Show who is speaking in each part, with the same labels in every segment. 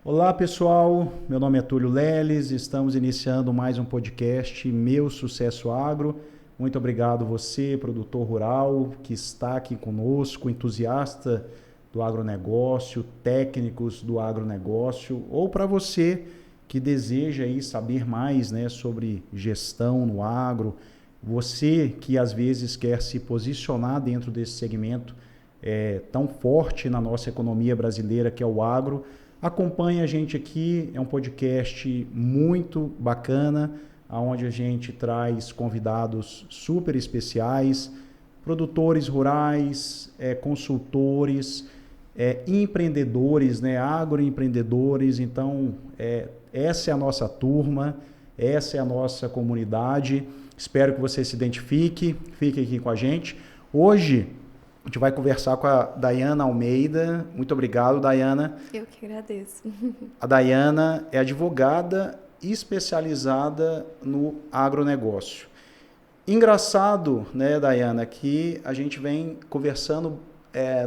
Speaker 1: Olá pessoal, meu nome é Túlio Leles, estamos iniciando mais um podcast Meu Sucesso Agro. Muito obrigado você, produtor rural, que está aqui conosco, entusiasta do agronegócio, técnicos do agronegócio, ou para você que deseja aí saber mais, né, sobre gestão no agro, você que às vezes quer se posicionar dentro desse segmento tão forte na nossa economia brasileira que é o agro. Acompanhe a gente aqui, é um podcast muito bacana, onde a gente traz convidados super especiais, produtores rurais, consultores, empreendedores, né, agroempreendedores. Então, essa é a nossa turma, essa é a nossa comunidade. Espero que você se identifique, fique aqui com a gente. Hoje, a gente vai conversar com a Daiana Almeida. Muito obrigado, Daiana.
Speaker 2: Eu que agradeço.
Speaker 1: A Daiana é advogada especializada no agronegócio. Engraçado, né, Daiana, que a gente vem conversando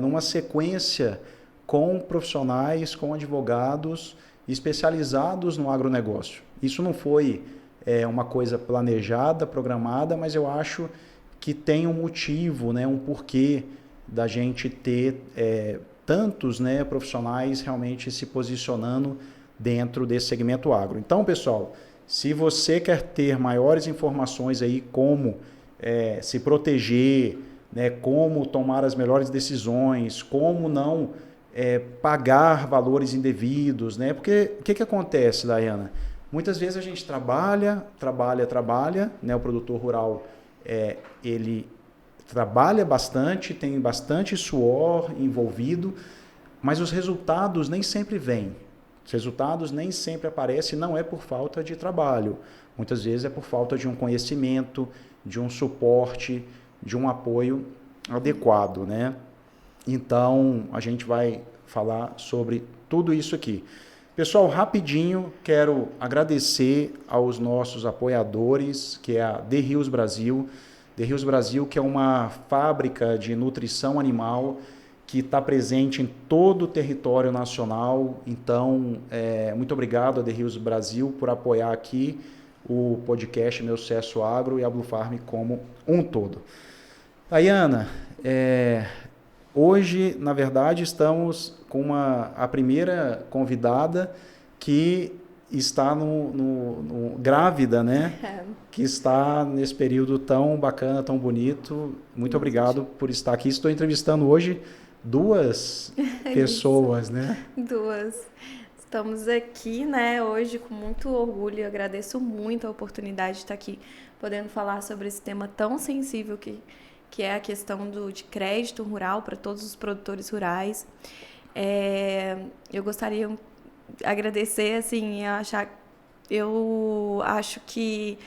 Speaker 1: numa sequência com profissionais, com advogados especializados no agronegócio. Isso não foi uma coisa planejada, programada, mas eu acho que tem um motivo, né, um porquê da gente ter tantos, né, profissionais realmente se posicionando dentro desse segmento agro. Então, pessoal, se você quer ter maiores informações aí como se proteger, né, como tomar as melhores decisões, como não pagar valores indevidos, né? Porque o que acontece, Daiana? Muitas vezes a gente trabalha, né? O produtor rural, ele trabalha bastante, tem bastante suor envolvido, mas os resultados nem sempre vêm. Os resultados nem sempre aparecem, não é por falta de trabalho. Muitas vezes é por falta de um conhecimento, de um suporte, de um apoio adequado, né? Então, a gente vai falar sobre tudo isso aqui. Pessoal, rapidinho, quero agradecer aos nossos apoiadores, que é a The Rios Brasil. The Rios Brasil, que é uma fábrica de nutrição animal que está presente em todo o território nacional. Então, muito obrigado a The Rios Brasil por apoiar aqui o podcast Meu Sucesso Agro e a Blue Farm como um todo. Daiana, hoje, na verdade, estamos com a primeira convidada que está grávida, né? Que está nesse período tão bacana, tão bonito. Muito obrigado por estar aqui. Estou entrevistando hoje duas pessoas, né?
Speaker 2: Duas. Estamos aqui, né, hoje com muito orgulho. Eu agradeço muito a oportunidade de estar aqui podendo falar sobre esse tema tão sensível que é a questão de crédito rural para todos os produtores rurais. Eu gostaria de agradecer, assim, eu acho que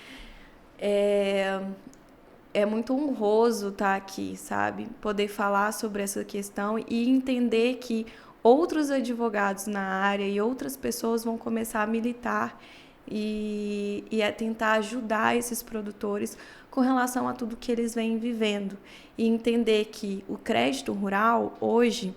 Speaker 2: é muito honroso estar aqui, sabe? Poder falar sobre essa questão e entender que outros advogados na área e outras pessoas vão começar a militar e a tentar ajudar esses produtores com relação a tudo que eles vêm vivendo. E entender que o crédito rural, hoje,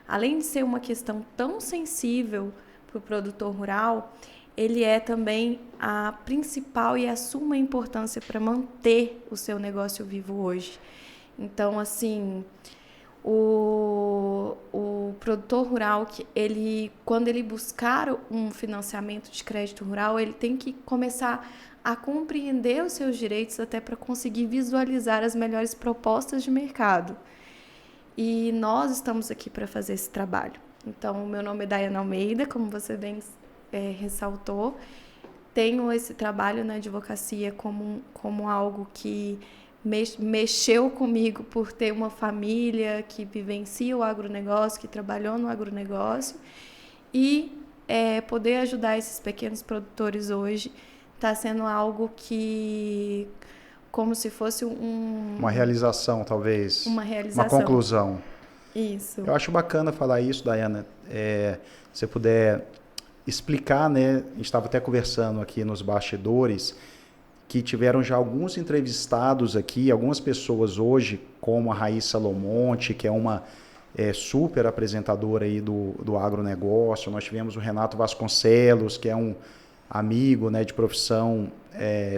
Speaker 2: além de ser uma questão tão sensível para o produtor rural, ele é também a principal e a suma importância para manter o seu negócio vivo hoje. Então, assim, o produtor rural, quando ele buscar um financiamento de crédito rural, ele tem que começar a compreender os seus direitos até para conseguir visualizar as melhores propostas de mercado. E nós estamos aqui para fazer esse trabalho. Então, o meu nome é Daiana Almeida, como você bem ressaltou. Tenho esse trabalho na advocacia como algo que mexeu comigo por ter uma família que vivencia o agronegócio, que trabalhou no agronegócio. E poder ajudar esses pequenos produtores hoje está sendo algo que, como se fosse
Speaker 1: uma realização, talvez.
Speaker 2: Uma realização.
Speaker 1: Uma conclusão.
Speaker 2: Isso.
Speaker 1: Eu acho bacana falar isso, Daiana. Se você puder explicar, né? A gente estava até conversando aqui nos bastidores, que tiveram já alguns entrevistados aqui, algumas pessoas hoje, como a Raíssa Lomonte, que é uma super apresentador aí do agronegócio. Nós tivemos o Renato Vasconcelos, que é um amigo, né, de profissão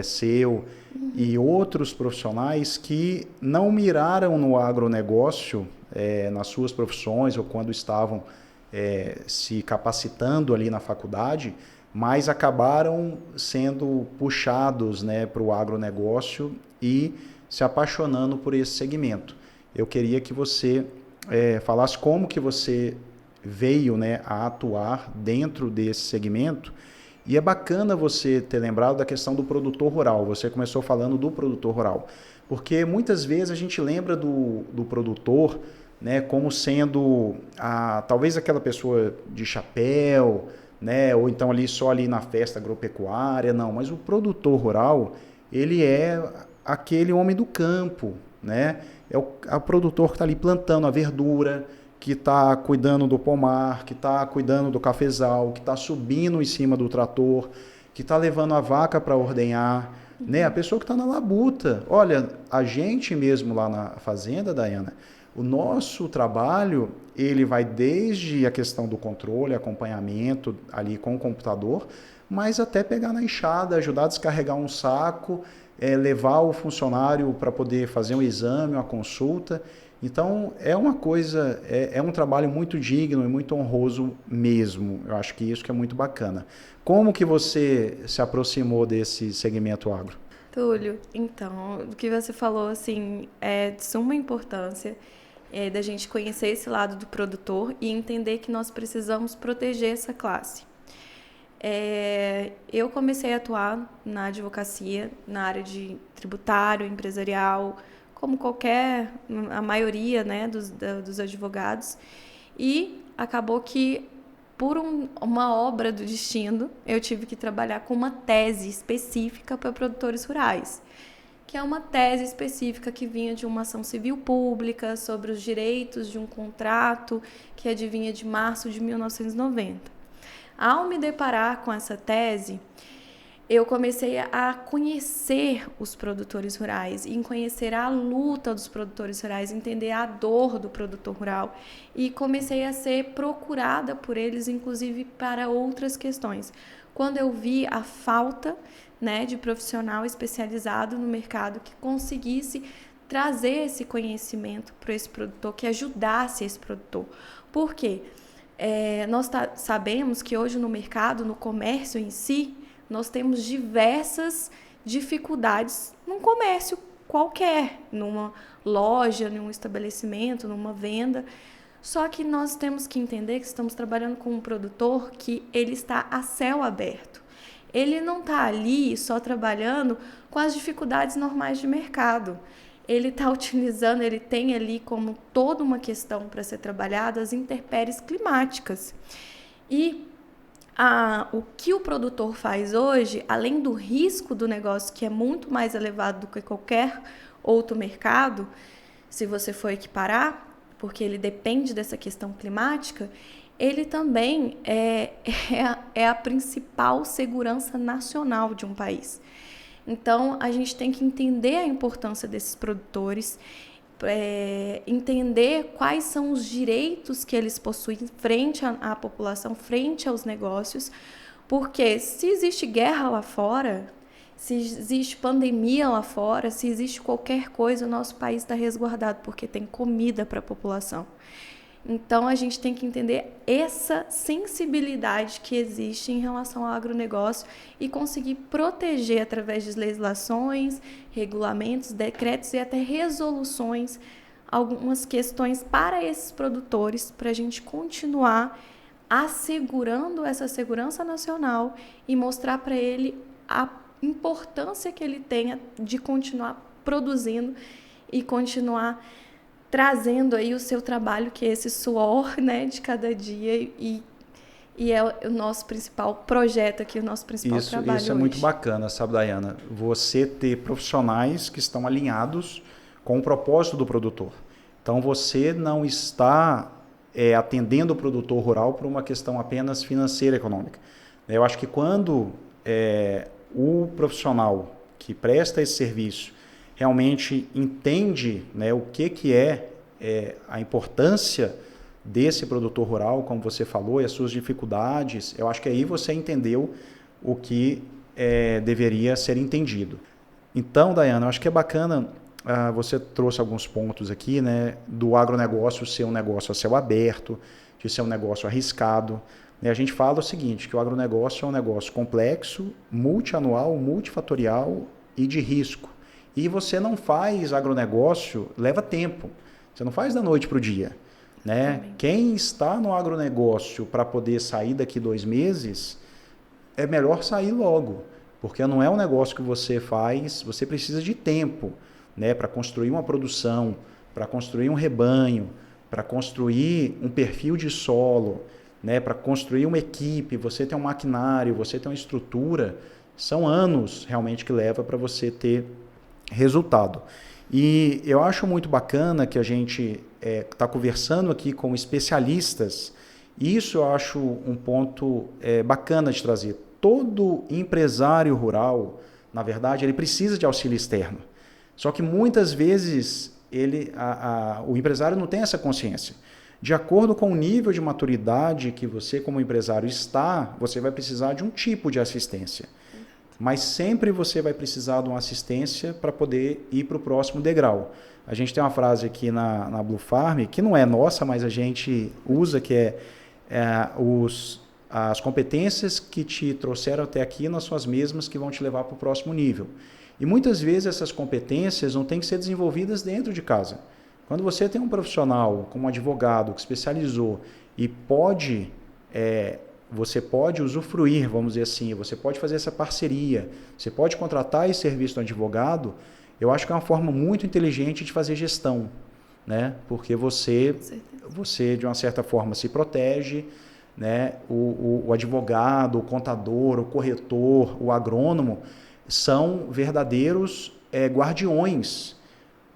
Speaker 1: seu, e outros profissionais que não miraram no agronegócio nas suas profissões ou quando estavam se capacitando ali na faculdade, mas acabaram sendo puxados, né, para o agronegócio e se apaixonando por esse segmento. Eu queria que você falasse como que você veio, né, a atuar dentro desse segmento. E é bacana você ter lembrado da questão do produtor rural. Você começou falando do produtor rural. Porque muitas vezes a gente lembra do produtor, né, como sendo talvez aquela pessoa de chapéu, né, ou então ali só ali na festa agropecuária. Não, mas o produtor rural, ele é aquele homem do campo, né? É o produtor que está ali plantando a verdura, que está cuidando do pomar, que está cuidando do cafezal, que está subindo em cima do trator, que está levando a vaca para ordenhar, né? A pessoa que está na labuta. Olha, a gente mesmo lá na fazenda, Daiana, o nosso trabalho, ele vai desde a questão do controle, acompanhamento ali com o computador, mas até pegar na enxada, ajudar a descarregar um saco, levar o funcionário para poder fazer um exame, uma consulta. Então, é uma coisa, é um trabalho muito digno e muito honroso mesmo. Eu acho que isso que é muito bacana. Como que você se aproximou desse segmento agro?
Speaker 2: Túlio, então, o que você falou, assim, é de suma importância da gente conhecer esse lado do produtor e entender que nós precisamos proteger essa classe. Eu comecei a atuar na advocacia, na área de tributário, empresarial, como a maioria, né, dos advogados, e acabou que, por uma obra do destino, eu tive que trabalhar com uma tese específica para produtores rurais, que é uma tese específica que vinha de uma ação civil pública sobre os direitos de um contrato que advinha de março de 1990. Ao me deparar com essa tese, eu comecei a conhecer os produtores rurais, e conhecer a luta dos produtores rurais, entender a dor do produtor rural, e comecei a ser procurada por eles, inclusive para outras questões. Quando eu vi a falta, né, de profissional especializado no mercado que conseguisse trazer esse conhecimento para esse produtor, que ajudasse esse produtor. Por quê? Nós sabemos que hoje no mercado, no comércio em si, nós temos diversas dificuldades num comércio qualquer, numa loja, num estabelecimento, numa venda. Só que nós temos que entender que estamos trabalhando com um produtor que ele está a céu aberto. Ele não está ali só trabalhando com as dificuldades normais de mercado. Ele está utilizando, ele tem ali como toda uma questão para ser trabalhada as intempéries climáticas. E o que o produtor faz hoje, além do risco do negócio, que é muito mais elevado do que qualquer outro mercado, se você for equiparar, porque ele depende dessa questão climática, ele também é a principal segurança nacional de um país. Então, a gente tem que entender a importância desses produtores, entender quais são os direitos que eles possuem frente à população, frente aos negócios, porque se existe guerra lá fora, se existe pandemia lá fora, se existe qualquer coisa, o nosso país está resguardado, porque tem comida para a população. Então, a gente tem que entender essa sensibilidade que existe em relação ao agronegócio e conseguir proteger, através de legislações, regulamentos, decretos e até resoluções, algumas questões para esses produtores, para a gente continuar assegurando essa segurança nacional e mostrar para ele a importância que ele tenha de continuar produzindo e continuar trazendo aí o seu trabalho, que é esse suor, né, de cada dia, e é o nosso principal projeto aqui, o nosso principal trabalho
Speaker 1: Isso é
Speaker 2: hoje.
Speaker 1: muito bacana, sabe, Daiana? Você ter profissionais que estão alinhados com o propósito do produtor. Então, você não está atendendo o produtor rural por uma questão apenas financeira e econômica. Eu acho que quando o profissional que presta esse serviço realmente entende, né, o que é a importância desse produtor rural, como você falou, e as suas dificuldades, eu acho que aí você entendeu o que deveria ser entendido. Então, Dayana, eu acho que é bacana, você trouxe alguns pontos aqui, né, do agronegócio ser um negócio a céu aberto, de ser um negócio arriscado. A gente fala o seguinte, que o agronegócio é um negócio complexo, multianual, multifatorial e de risco. E você não faz agronegócio, leva tempo. Você não faz da noite para o dia. Né? Quem está no agronegócio para poder sair daqui 2 meses, é melhor sair logo. Porque não é um negócio que você faz, você precisa de tempo, né? Para construir uma produção, para construir um rebanho, para construir um perfil de solo, né? Para construir uma equipe, você tem um maquinário, você tem uma estrutura, são anos realmente que leva para você ter resultado. E eu acho muito bacana que a gente está conversando aqui com especialistas, e isso eu acho um ponto bacana de trazer. Todo empresário rural, na verdade, ele precisa de auxílio externo. Só que muitas vezes o empresário não tem essa consciência. De acordo com o nível de maturidade que você, como empresário, está, você vai precisar de um tipo de assistência. Mas sempre você vai precisar de uma assistência para poder ir para o próximo degrau. A gente tem uma frase aqui na Blue Farm, que não é nossa, mas a gente usa, que as competências que te trouxeram até aqui não são as mesmas que vão te levar para o próximo nível. E muitas vezes essas competências não têm que ser desenvolvidas dentro de casa. Quando você tem um profissional, como um advogado, que especializou e você pode usufruir, vamos dizer assim, você pode fazer essa parceria, você pode contratar esse serviço do advogado, eu acho que é uma forma muito inteligente de fazer gestão, né? Porque você de uma certa forma se protege, né? O advogado, o contador, o corretor, o agrônomo são verdadeiros guardiões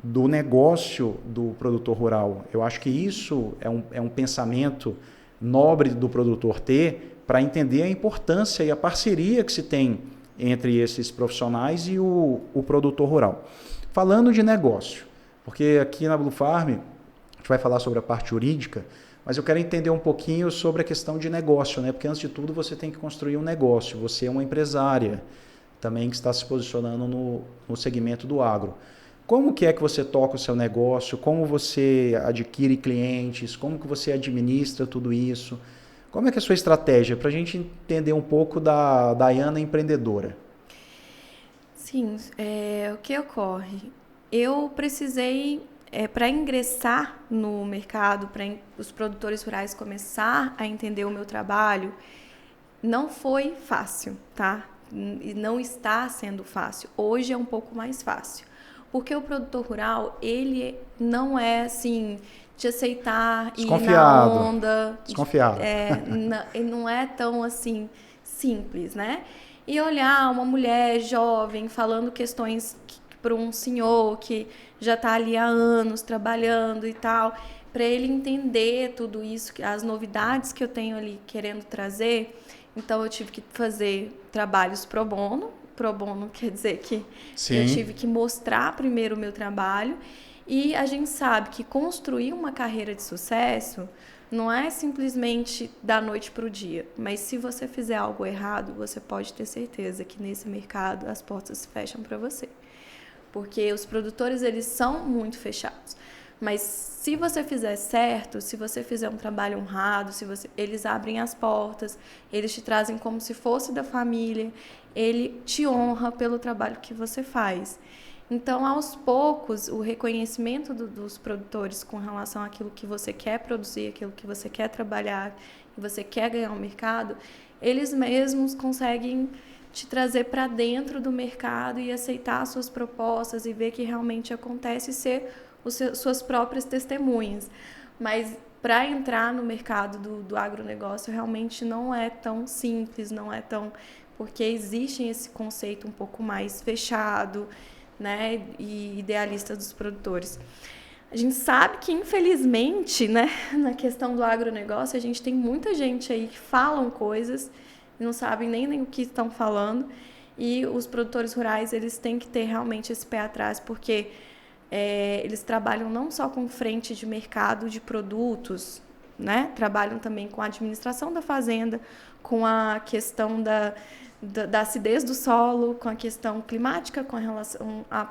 Speaker 1: do negócio do produtor rural. Eu acho que isso é um pensamento nobre do produtor ter, para entender a importância e a parceria que se tem entre esses profissionais e o produtor rural. Falando de negócio, porque aqui na Blue Farm a gente vai falar sobre a parte jurídica, mas eu quero entender um pouquinho sobre a questão de negócio, né? Porque antes de tudo você tem que construir um negócio, você é uma empresária também que está se posicionando no segmento do agro. Como que é que você toca o seu negócio? Como você adquire clientes? Como que você administra tudo isso? Como é que é a sua estratégia? Para a gente entender um pouco da Dayana empreendedora.
Speaker 2: Sim, o que ocorre? Eu precisei, para ingressar no mercado, para os produtores rurais começar a entender o meu trabalho, não foi fácil, tá? E não está sendo fácil. Hoje é um pouco mais fácil. Porque o produtor rural, ele não é assim, de aceitar e ir na onda.
Speaker 1: Desconfiado.
Speaker 2: Ele não é tão assim, simples, né? E olhar uma mulher jovem falando questões para um senhor que já está ali há anos trabalhando e tal, para ele entender tudo isso, as novidades que eu tenho ali querendo trazer. Então, eu tive que fazer trabalhos pro bono. Pro bono quer dizer que eu tive que mostrar primeiro o meu trabalho. E a gente sabe que construir uma carreira de sucesso não é simplesmente da noite para o dia. Mas se você fizer algo errado, você pode ter certeza que nesse mercado as portas se fecham para você. Porque os produtores, eles são muito fechados. Mas se você fizer certo, se você fizer um trabalho honrado, eles abrem as portas, eles te trazem como se fosse da família, ele te honra pelo trabalho que você faz. Então, aos poucos, o reconhecimento dos produtores com relação àquilo que você quer produzir, aquilo que você quer trabalhar, que você quer ganhar um mercado, eles mesmos conseguem te trazer para dentro do mercado e aceitar as suas propostas e ver que realmente acontece e ser suas próprias testemunhas. Mas para entrar no mercado do agronegócio realmente não é tão simples, não é tão... porque existe esse conceito um pouco mais fechado, né, e idealista dos produtores. A gente sabe que, infelizmente, né, na questão do agronegócio, a gente tem muita gente aí que falam coisas e não sabem nem o que estão falando, e os produtores rurais, eles têm que ter realmente esse pé atrás, porque eles trabalham não só com frente de mercado de produtos, né? Trabalham também com a administração da fazenda, com a questão da acidez do solo, com a questão climática, com a relação a...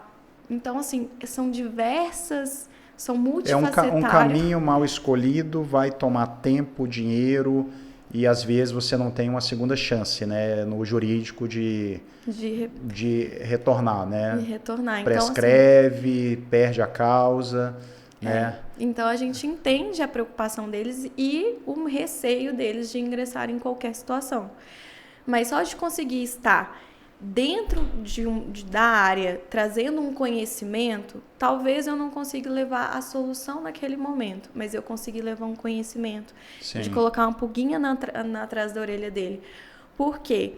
Speaker 2: Então, assim, são diversas, são multifacetárias.
Speaker 1: Um caminho mal escolhido, vai tomar tempo, dinheiro, e às vezes você não tem uma segunda chance, né, no jurídico de retornar, né? De retornar. Prescreve, então, assim, perde a causa, né?
Speaker 2: Então, a gente entende a preocupação deles e o receio deles de ingressar em qualquer situação. Mas só de conseguir estar dentro da área, trazendo um conhecimento, talvez eu não consiga levar a solução naquele momento, mas eu consegui levar um conhecimento. Sim. De colocar uma pulguinha atrás da orelha dele. Por quê?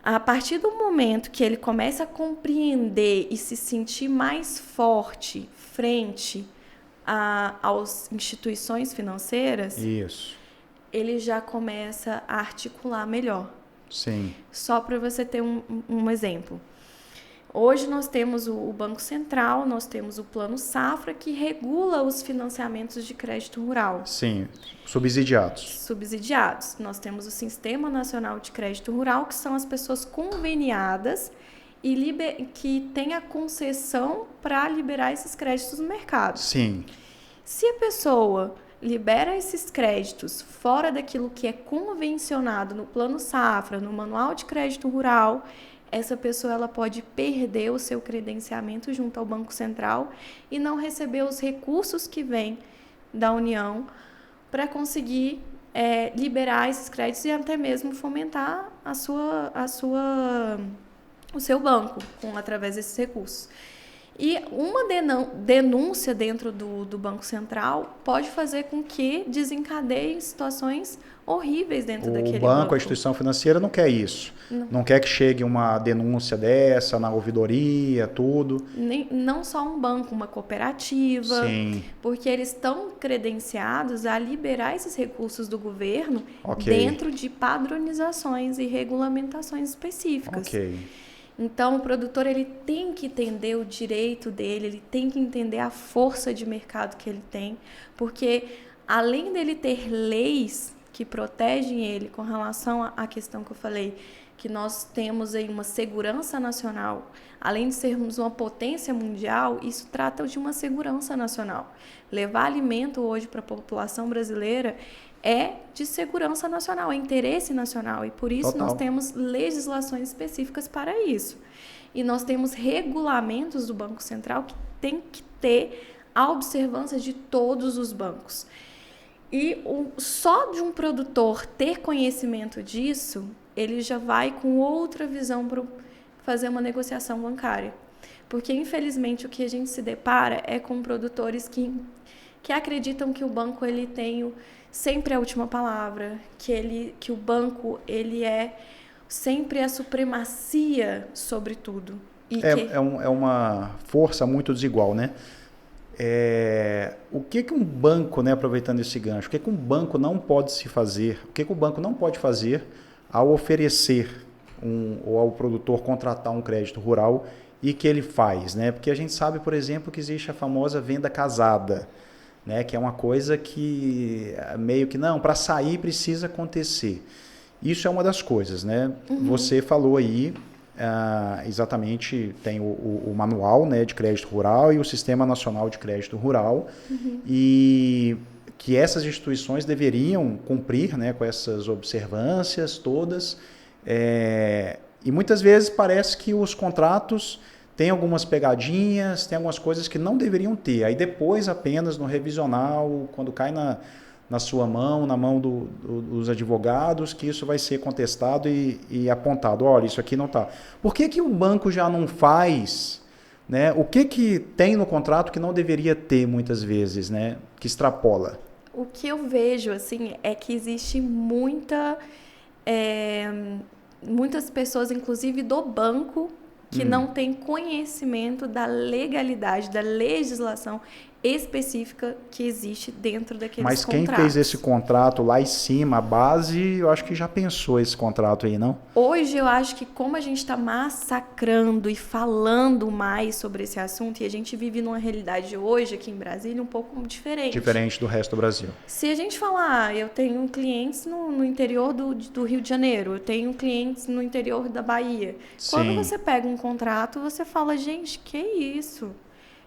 Speaker 2: A partir do momento que ele começa a compreender e se sentir mais forte frente às instituições financeiras,
Speaker 1: isso,
Speaker 2: ele já começa a articular melhor.
Speaker 1: Sim.
Speaker 2: Só para você ter um exemplo. Hoje nós temos o Banco Central, nós temos o Plano Safra, que regula os financiamentos de crédito rural.
Speaker 1: Sim, subsidiados.
Speaker 2: Subsidiados. Nós temos o Sistema Nacional de Crédito Rural, que são as pessoas conveniadas e que têm a concessão para liberar esses créditos no mercado.
Speaker 1: Sim.
Speaker 2: Se a pessoa libera esses créditos fora daquilo que é convencionado no Plano Safra, no Manual de Crédito Rural, essa pessoa ela pode perder o seu credenciamento junto ao Banco Central e não receber os recursos que vêm da União para conseguir liberar esses créditos e até mesmo fomentar o seu banco através desses recursos. E uma denúncia dentro do Banco Central pode fazer com que desencadeie situações horríveis dentro daquele banco.
Speaker 1: O banco, a instituição financeira, não quer isso. Não quer que chegue uma denúncia dessa na ouvidoria, tudo.
Speaker 2: Não só um banco, uma cooperativa.
Speaker 1: Sim.
Speaker 2: Porque eles estão credenciados a liberar esses recursos do governo dentro de padronizações e regulamentações específicas.
Speaker 1: Ok.
Speaker 2: Então, o produtor ele tem que entender o direito dele, ele tem que entender a força de mercado que ele tem, porque além dele ter leis que protegem ele com relação à questão que eu falei, que nós temos aí uma segurança nacional, além de sermos uma potência mundial, isso trata de uma segurança nacional. Levar alimento hoje para a população brasileira é de segurança nacional, é interesse nacional, e por isso nós temos legislações específicas para isso. E nós temos regulamentos do Banco Central que tem que ter a observância de todos os bancos. E só de um produtor ter conhecimento disso, ele já vai com outra visão para fazer uma negociação bancária. Porque, infelizmente, o que a gente se depara é com produtores que acreditam que o banco ele tem sempre a última palavra, que o banco ele é sempre a supremacia sobre tudo.
Speaker 1: É uma força muito desigual, né? O que um banco, né, aproveitando esse gancho, o que um banco não pode se fazer, o que o banco não pode fazer ao oferecer ou ao produtor contratar um crédito rural e que ele faz, né? Porque a gente sabe, por exemplo, que existe a famosa venda casada, né, que é uma coisa que meio que não, para sair precisa acontecer. Isso é uma das coisas, né? Uhum. Você falou aí, exatamente, tem o manual, né, de crédito rural e o Sistema Nacional de Crédito Rural, e que essas instituições deveriam cumprir, né, com essas observâncias todas, e muitas vezes parece que os contratos tem algumas pegadinhas, tem algumas coisas que não deveriam ter. Aí depois, apenas no revisional, quando cai na sua mão, na mão dos advogados, que isso vai ser contestado e apontado. Olha, isso aqui não está. Por que o banco já não faz, né? O que tem no contrato que não deveria ter muitas vezes, né? Que extrapola?
Speaker 2: O que eu vejo assim, é que existe muitas pessoas, inclusive do banco, que não tem conhecimento da legalidade, da legislação específica que existe dentro daqueles
Speaker 1: Mas
Speaker 2: contratos.
Speaker 1: quem fez esse contrato lá em cima, a base, eu acho que já pensou esse contrato aí, não?
Speaker 2: Hoje eu acho que como a gente está massacrando e falando mais sobre esse assunto, e a gente vive numa realidade hoje aqui em Brasília um pouco diferente.
Speaker 1: Diferente do resto do Brasil.
Speaker 2: Se a gente falar, eu tenho clientes no interior do Rio de Janeiro, eu tenho clientes no interior da Bahia.
Speaker 1: Sim.
Speaker 2: Quando você pega um contrato, você fala, gente, que isso?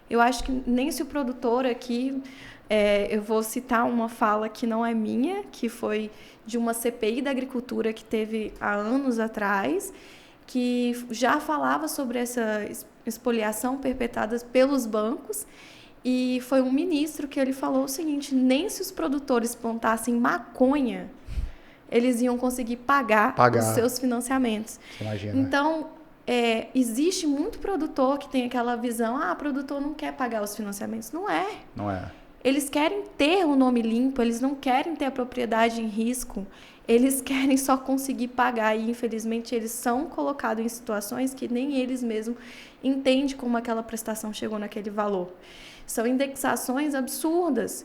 Speaker 2: Eu acho que nem se o produtor aqui, eu vou citar uma fala que não é minha, que foi de uma CPI da agricultura que teve há anos atrás, que já falava sobre essa expoliação perpetrada pelos bancos, e foi um ministro que ele falou o seguinte, nem se os produtores plantassem maconha, eles iam conseguir pagar os seus financiamentos.
Speaker 1: Imagina.
Speaker 2: Então, existe muito produtor que tem aquela visão, o produtor não quer pagar os financiamentos. Não é.
Speaker 1: Não é.
Speaker 2: Eles querem ter o nome limpo, eles não querem ter a propriedade em risco, eles querem só conseguir pagar e, infelizmente, eles são colocados em situações que nem eles mesmos entendem como aquela prestação chegou naquele valor. São indexações absurdas,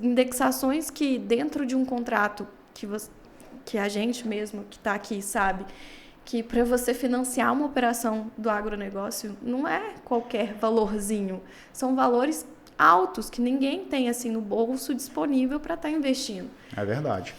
Speaker 2: indexações que dentro de um contrato que a gente mesmo que está aqui sabe, que para você financiar uma operação do agronegócio não é qualquer valorzinho, são valores altos que ninguém tem assim no bolso disponível para estar investindo.
Speaker 1: É verdade.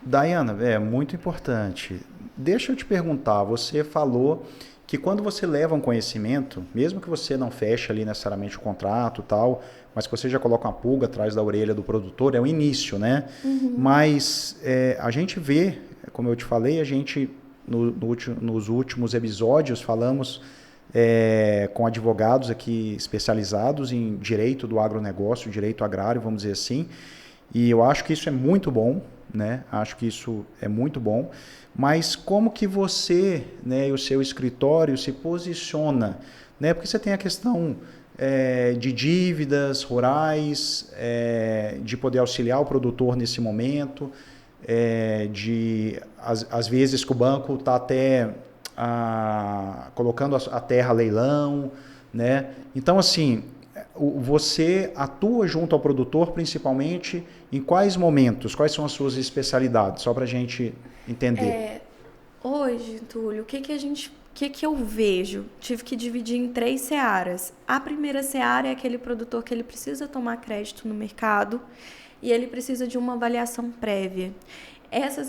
Speaker 1: Daiana, é muito importante. Deixa eu te perguntar, você falou que quando você leva um conhecimento, mesmo que você não feche ali necessariamente o contrato e tal, mas que você já coloca uma pulga atrás da orelha do produtor, é o início, né? Uhum. Mas a gente vê, como eu te falei, a gente nos últimos episódios falamos com advogados aqui especializados em direito do agronegócio, direito agrário, vamos dizer assim, e eu acho que isso é muito bom, né? Acho que isso é muito bom, mas como que você, né, e o seu escritório se posiciona, né? Porque você tem a questão de dívidas rurais, de poder auxiliar o produtor nesse momento, às vezes que o banco está até colocando a terra a leilão, né? Então, assim, você atua junto ao produtor principalmente em quais momentos? Quais são as suas especialidades? Só para a gente entender.
Speaker 2: Hoje, Túlio, o que eu vejo? Tive que dividir em 3 searas. A primeira seara é aquele produtor que ele precisa tomar crédito no mercado e ele precisa de uma avaliação prévia.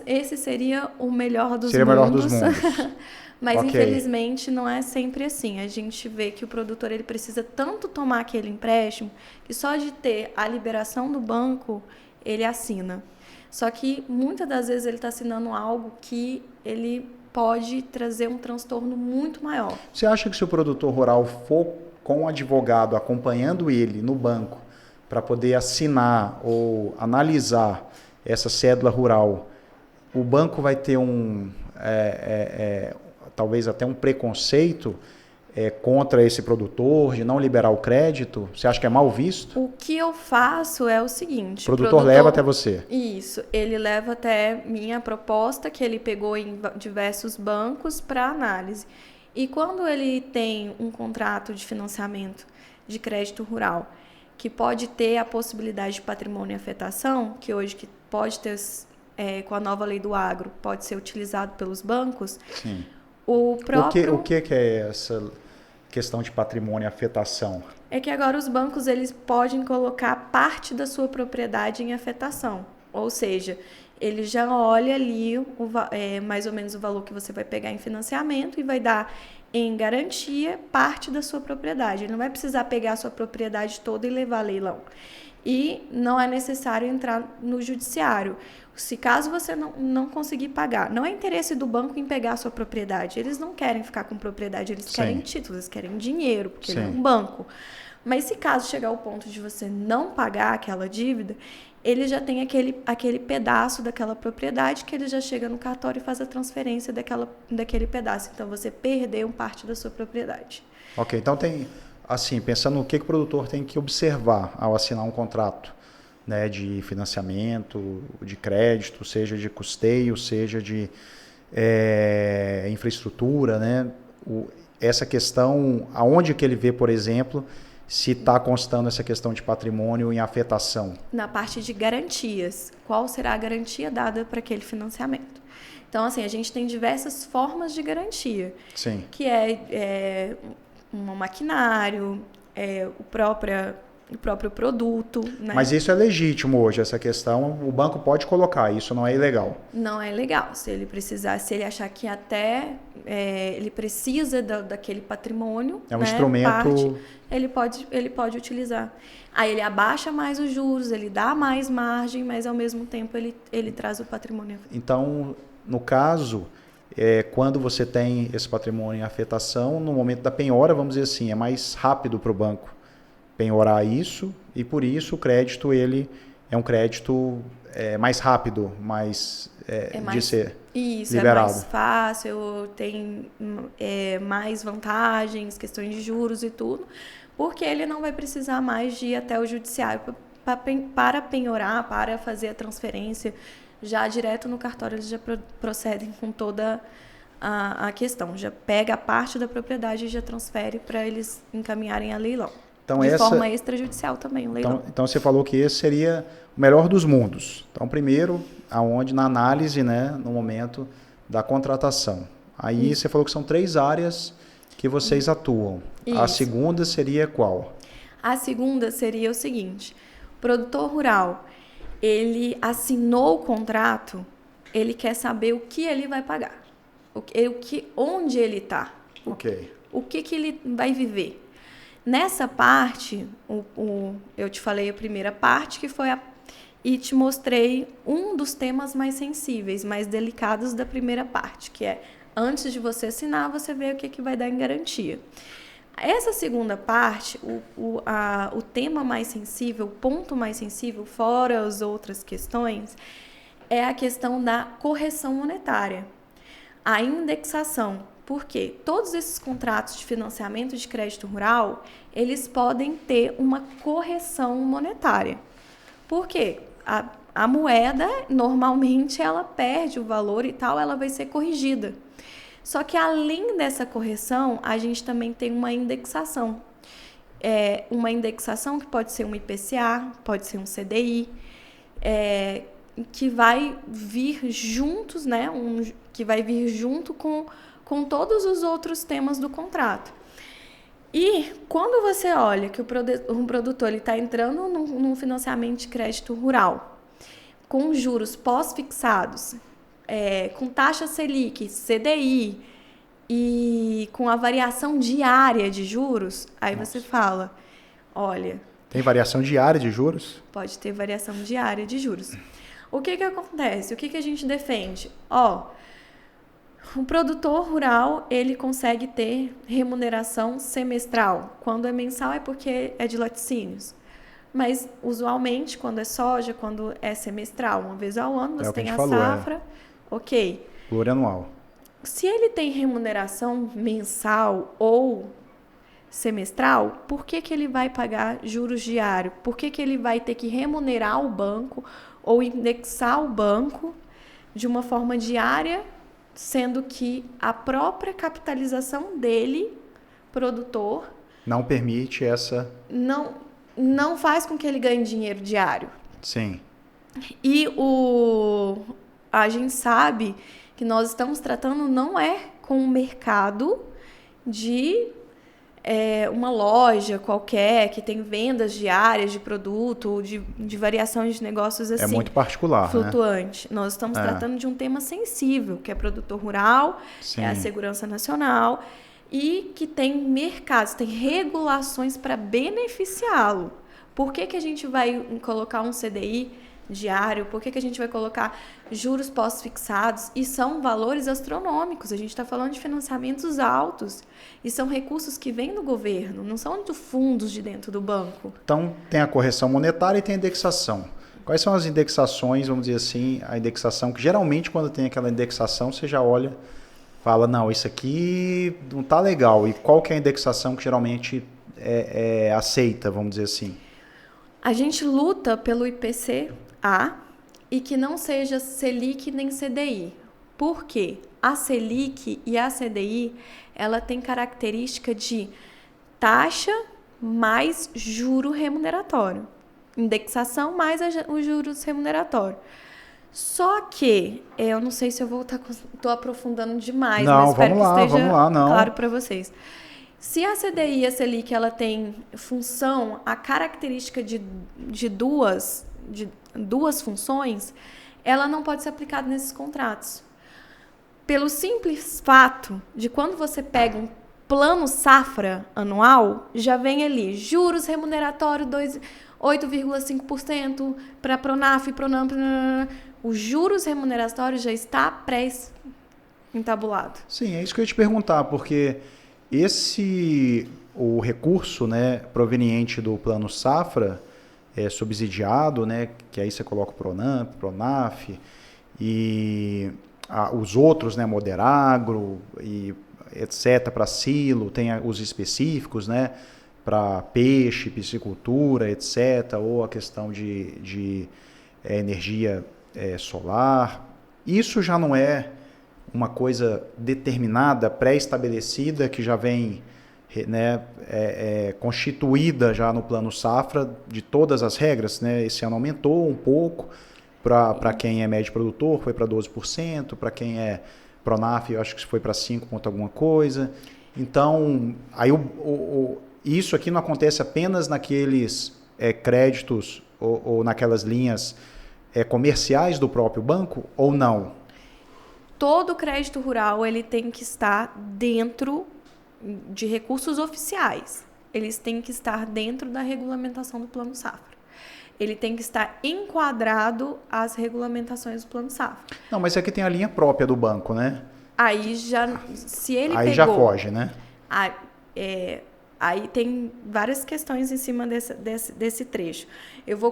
Speaker 2: Esse seria o melhor dos mundos.
Speaker 1: Seria o melhor dos mundos.
Speaker 2: Mas, infelizmente, não é sempre assim. A gente vê que o produtor ele precisa tanto tomar aquele empréstimo que só de ter a liberação do banco, ele assina. Só que, muitas das vezes, ele está assinando algo que ele pode trazer um transtorno muito maior.
Speaker 1: Você acha que se o produtor rural for com um advogado acompanhando ele no banco para poder assinar ou analisar essa cédula rural, o banco vai ter talvez até um preconceito contra esse produtor, de não liberar o crédito? Você acha que é mal visto?
Speaker 2: O que eu faço é o seguinte...
Speaker 1: O produtor leva até você?
Speaker 2: Isso, ele leva até minha proposta, que ele pegou em diversos bancos para análise. E quando ele tem um contrato de financiamento de crédito rural, que pode ter a possibilidade de patrimônio e afetação, que hoje que pode ter, com a nova lei do agro, pode ser utilizado pelos bancos...
Speaker 1: Sim.
Speaker 2: O
Speaker 1: que é essa questão de patrimônio e afetação?
Speaker 2: É que agora os bancos eles podem colocar parte da sua propriedade em afetação. Ou seja, ele já olha ali mais ou menos o valor que você vai pegar em financiamento e vai dar em garantia parte da sua propriedade. Ele não vai precisar pegar a sua propriedade toda e levar a leilão. E não é necessário entrar no judiciário. Se caso você não conseguir pagar, não é interesse do banco em pegar a sua propriedade. Eles não querem ficar com propriedade, eles querem títulos, eles querem dinheiro, porque ele é um banco. Mas se caso chegar ao ponto de você não pagar aquela dívida, ele já tem aquele pedaço daquela propriedade que ele já chega no cartório e faz a transferência daquele pedaço. Então, você perdeu parte da sua propriedade.
Speaker 1: Ok, então tem, assim, pensando no que o produtor tem que observar ao assinar um contrato, né, de financiamento, de crédito, seja de custeio, seja de infraestrutura, né? Essa questão, aonde que ele vê, por exemplo, se está constando essa questão de patrimônio em afetação?
Speaker 2: Na parte de garantias. Qual será a garantia dada para aquele financiamento? Então, assim, a gente tem diversas formas de garantia.
Speaker 1: Sim.
Speaker 2: Que é um maquinário, o próprio produto. Né?
Speaker 1: Mas isso é legítimo hoje, essa questão. O banco pode colocar, isso não é ilegal.
Speaker 2: Não é legal. Se ele precisar, se ele achar que até ele precisa daquele patrimônio,
Speaker 1: é um
Speaker 2: né,
Speaker 1: instrumento...
Speaker 2: ele pode utilizar. Aí ele abaixa mais os juros, ele dá mais margem, mas ao mesmo tempo ele traz o patrimônio.
Speaker 1: Então, no caso, quando você tem esse patrimônio em afetação, no momento da penhora, vamos dizer assim, é mais rápido para o banco penhorar isso, e por isso o crédito ele é um crédito mais rápido, de ser liberado.
Speaker 2: É mais fácil, tem mais vantagens, questões de juros e tudo, porque ele não vai precisar mais de ir até o judiciário para penhorar, para fazer a transferência. Já direto no cartório eles já procedem com toda a questão, já pega a parte da propriedade e já transfere para eles encaminharem a leilão.
Speaker 1: Então,
Speaker 2: de forma extrajudicial também, o leilão.
Speaker 1: Então você falou que esse seria o melhor dos mundos. Então, primeiro, aonde na análise, né, no momento da contratação. Aí você falou que são 3 áreas que vocês atuam.
Speaker 2: Isso.
Speaker 1: A segunda seria qual?
Speaker 2: A segunda seria o seguinte: o produtor rural, ele assinou o contrato, ele quer saber o que ele vai pagar, onde ele está,
Speaker 1: Ok.
Speaker 2: o que ele vai viver. Nessa parte, eu te falei a primeira parte, que foi e te mostrei um dos temas mais sensíveis, mais delicados da primeira parte, que é, antes de você assinar, você vê o que vai dar em garantia. Essa segunda parte, o tema mais sensível, o ponto mais sensível, fora as outras questões, é a questão da correção monetária, a indexação. Porque todos esses contratos de financiamento de crédito rural, eles podem ter uma correção monetária. Por quê? A moeda, normalmente, ela perde o valor e tal, ela vai ser corrigida. Só que, além dessa correção, a gente também tem uma indexação. Uma indexação que pode ser um IPCA, pode ser um CDI, que vai vir juntos, né? Que vai vir junto com todos os outros temas do contrato. E quando você olha que um produtor está entrando num financiamento de crédito rural, com juros pós-fixados, com taxa Selic, CDI e com a variação diária de juros, aí você fala, olha...
Speaker 1: Tem variação diária de juros?
Speaker 2: Pode ter variação diária de juros. O que acontece? O que a gente defende? O produtor rural, ele consegue ter remuneração semestral. Quando é mensal é porque é de laticínios. Mas, usualmente, quando é soja, quando é semestral, uma vez ao ano, você tem a safra, ok.
Speaker 1: Plurianual.
Speaker 2: Se ele tem remuneração mensal ou semestral, por que ele vai pagar juros diários? Por que ele vai ter que remunerar o banco ou indexar o banco de uma forma diária, sendo que a própria capitalização dele, produtor...
Speaker 1: Não permite essa...
Speaker 2: Não faz com que ele ganhe dinheiro diário.
Speaker 1: Sim.
Speaker 2: E a gente sabe que nós estamos tratando não com o mercado de uma loja qualquer que tem vendas diárias de produto, de variações de negócios assim.
Speaker 1: É muito particular,
Speaker 2: flutuante. Né? Nós estamos tratando de um tema sensível, que é produtor rural,
Speaker 1: Sim.
Speaker 2: É a segurança nacional, e que tem mercados, tem regulações para beneficiá-lo. Por que a gente vai colocar um CDI diário? Por que a gente vai colocar juros pós-fixados? E são valores astronômicos. A gente está falando de financiamentos altos. E são recursos que vêm do governo, não são de fundos de dentro do banco.
Speaker 1: Então, tem a correção monetária e tem a indexação. Quais são as indexações, vamos dizer assim, a indexação, que geralmente quando tem aquela indexação, você já olha, fala, não, isso aqui não está legal. E qual que é a indexação que geralmente é aceita, vamos dizer assim?
Speaker 2: A gente luta pelo IPCA e que não seja Selic nem CDI. Por quê? A Selic e a CDI, ela tem característica de taxa mais juro remuneratório. Indexação mais os juros remuneratórios. Só que, eu não sei se eu vou tô aprofundando demais,
Speaker 1: Não,
Speaker 2: mas espero que esteja claro para vocês. Se a CDI e a Selic ela tem função, a característica de duas funções, ela não pode ser aplicada nesses contratos. Pelo simples fato de quando você pega um plano safra anual, já vem ali juros remuneratórios 8,5% para Pronaf, Pronamp. Os juros remuneratórios já está pré-entabulado.
Speaker 1: Sim, é isso que eu ia te perguntar, porque o recurso, né, proveniente do plano safra subsidiado, né, que aí você coloca o Pronamp, Pronaf e os outros, né, Moderagro e etc, para silo, tem os específicos, né, para peixe, piscicultura, etc, ou a questão de energia solar. Isso já não é uma coisa determinada, pré-estabelecida, que já vem, né, constituída já no plano safra de todas as regras, né? Esse ano aumentou um pouco para quem é médio produtor, foi para 12%, para quem é Pronaf, eu acho que foi para 5 ponto alguma coisa. Então, aí isso aqui não acontece apenas naqueles créditos ou naquelas linhas comerciais do próprio banco, ou não?
Speaker 2: Todo crédito rural ele tem que estar dentro de recursos oficiais. Eles têm que estar dentro da regulamentação do Plano Safra. Ele tem que estar enquadrado às regulamentações do Plano Safra.
Speaker 1: Não, mas aqui tem a linha própria do banco, né?
Speaker 2: Aí já, se ele
Speaker 1: aí já foge, né?
Speaker 2: Aí tem várias questões em cima desse trecho. Eu vou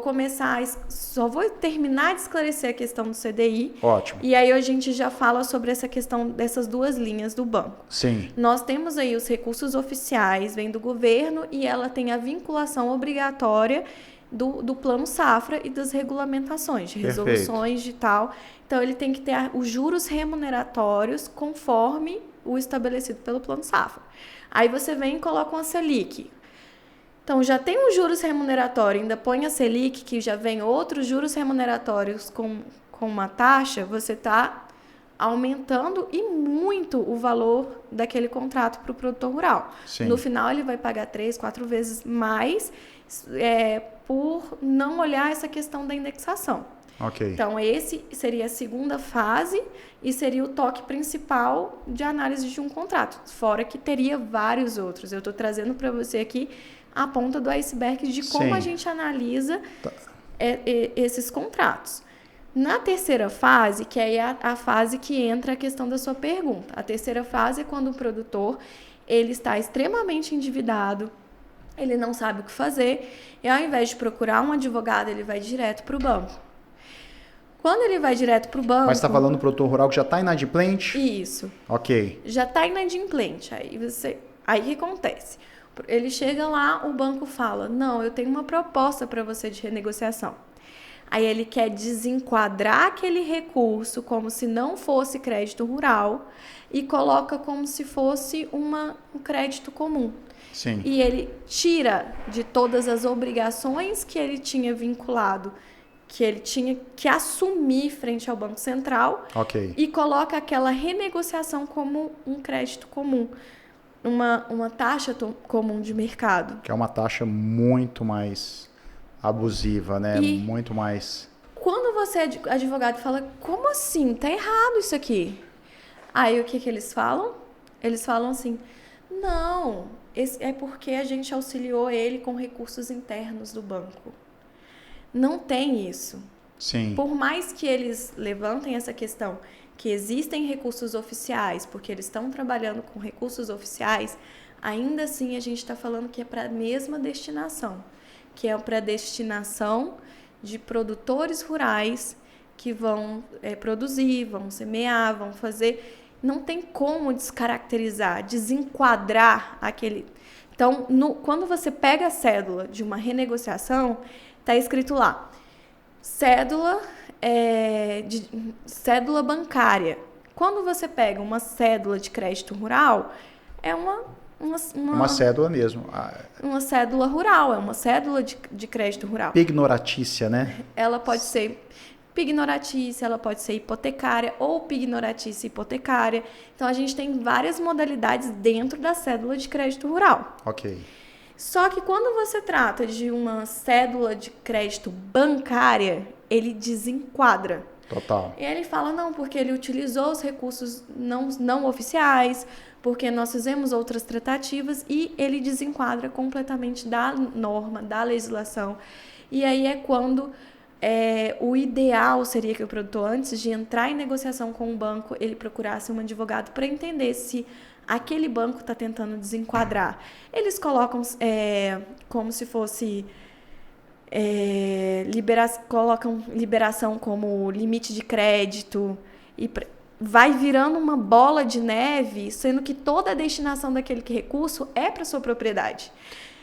Speaker 2: só vou terminar de esclarecer a questão do CDI.
Speaker 1: Ótimo.
Speaker 2: E aí a gente já fala sobre essa questão dessas duas linhas do banco.
Speaker 1: Sim.
Speaker 2: Nós temos aí os recursos oficiais, vem do governo, e ela tem a vinculação obrigatória do Plano Safra e das regulamentações, de resoluções de tal. Então, ele tem que ter os juros remuneratórios conforme o estabelecido pelo Plano Safra. Aí você vem e coloca uma Selic. Então, já tem os juros remuneratórios, ainda põe a Selic, que já vem outros juros remuneratórios com uma taxa, você está aumentando e muito o valor daquele contrato para o produtor rural.
Speaker 1: Sim.
Speaker 2: No final, ele vai pagar 3, 4 vezes mais por não olhar essa questão da indexação.
Speaker 1: Okay.
Speaker 2: Então, esse seria a segunda fase e seria o toque principal de análise de um contrato, fora que teria vários outros. Eu estou trazendo para você aqui a ponta do iceberg de como
Speaker 1: Sim.
Speaker 2: a gente analisa esses contratos. Na terceira fase, que é a fase que entra a questão da sua pergunta. A terceira fase é quando o produtor ele está extremamente endividado, ele não sabe o que fazer, e ao invés de procurar um advogado, ele vai direto para o banco. Quando ele vai direto para o banco...
Speaker 1: Mas você está falando do produtor rural que já está inadimplente?
Speaker 2: Isso.
Speaker 1: Ok.
Speaker 2: Já está inadimplente. Aí o que acontece? Ele chega lá, o banco fala, não, eu tenho uma proposta para você de renegociação. Aí ele quer desenquadrar aquele recurso como se não fosse crédito rural e coloca como se fosse um crédito comum.
Speaker 1: Sim.
Speaker 2: E ele tira de todas as obrigações que ele tinha vinculado, que ele tinha que assumir frente ao Banco Central,
Speaker 1: okay.
Speaker 2: E coloca aquela renegociação como um crédito comum, uma taxa comum de mercado.
Speaker 1: Que é uma taxa muito mais abusiva, né?
Speaker 2: E
Speaker 1: muito mais...
Speaker 2: Quando você é advogado e fala, como assim? Tá errado isso aqui. Aí o que eles falam? Eles falam assim, não, é porque a gente auxiliou ele com recursos internos do banco. Não tem isso.
Speaker 1: Sim.
Speaker 2: Por mais que eles levantem essa questão, que existem recursos oficiais, porque eles estão trabalhando com recursos oficiais, ainda assim a gente está falando que é para a mesma destinação, que é para a destinação de produtores rurais que vão produzir, vão semear, vão fazer... Não tem como descaracterizar, desenquadrar aquele... Então, quando você pega a cédula de uma renegociação, está escrito lá, cédula bancária. Quando você pega uma cédula de crédito rural, é uma
Speaker 1: Uma cédula mesmo.
Speaker 2: Uma cédula rural, é uma cédula de crédito rural.
Speaker 1: Pignoratícia, né?
Speaker 2: Ela pode ser pignoratícia, ela pode ser hipotecária ou pignoratícia hipotecária. Então, a gente tem várias modalidades dentro da cédula de crédito rural.
Speaker 1: Ok.
Speaker 2: Só que quando você trata de uma cédula de crédito bancária, ele desenquadra.
Speaker 1: Total.
Speaker 2: E ele fala, não, porque ele utilizou os recursos não oficiais, porque nós fizemos outras tratativas, e ele desenquadra completamente da norma, da legislação. E aí é quando o ideal seria que o produtor, antes de entrar em negociação com o banco, ele procurasse um advogado para entender se aquele banco está tentando desenquadrar. Eles colocam como se fosse... colocam liberação como limite de crédito e vai virando uma bola de neve, sendo que toda a destinação daquele recurso é para sua propriedade.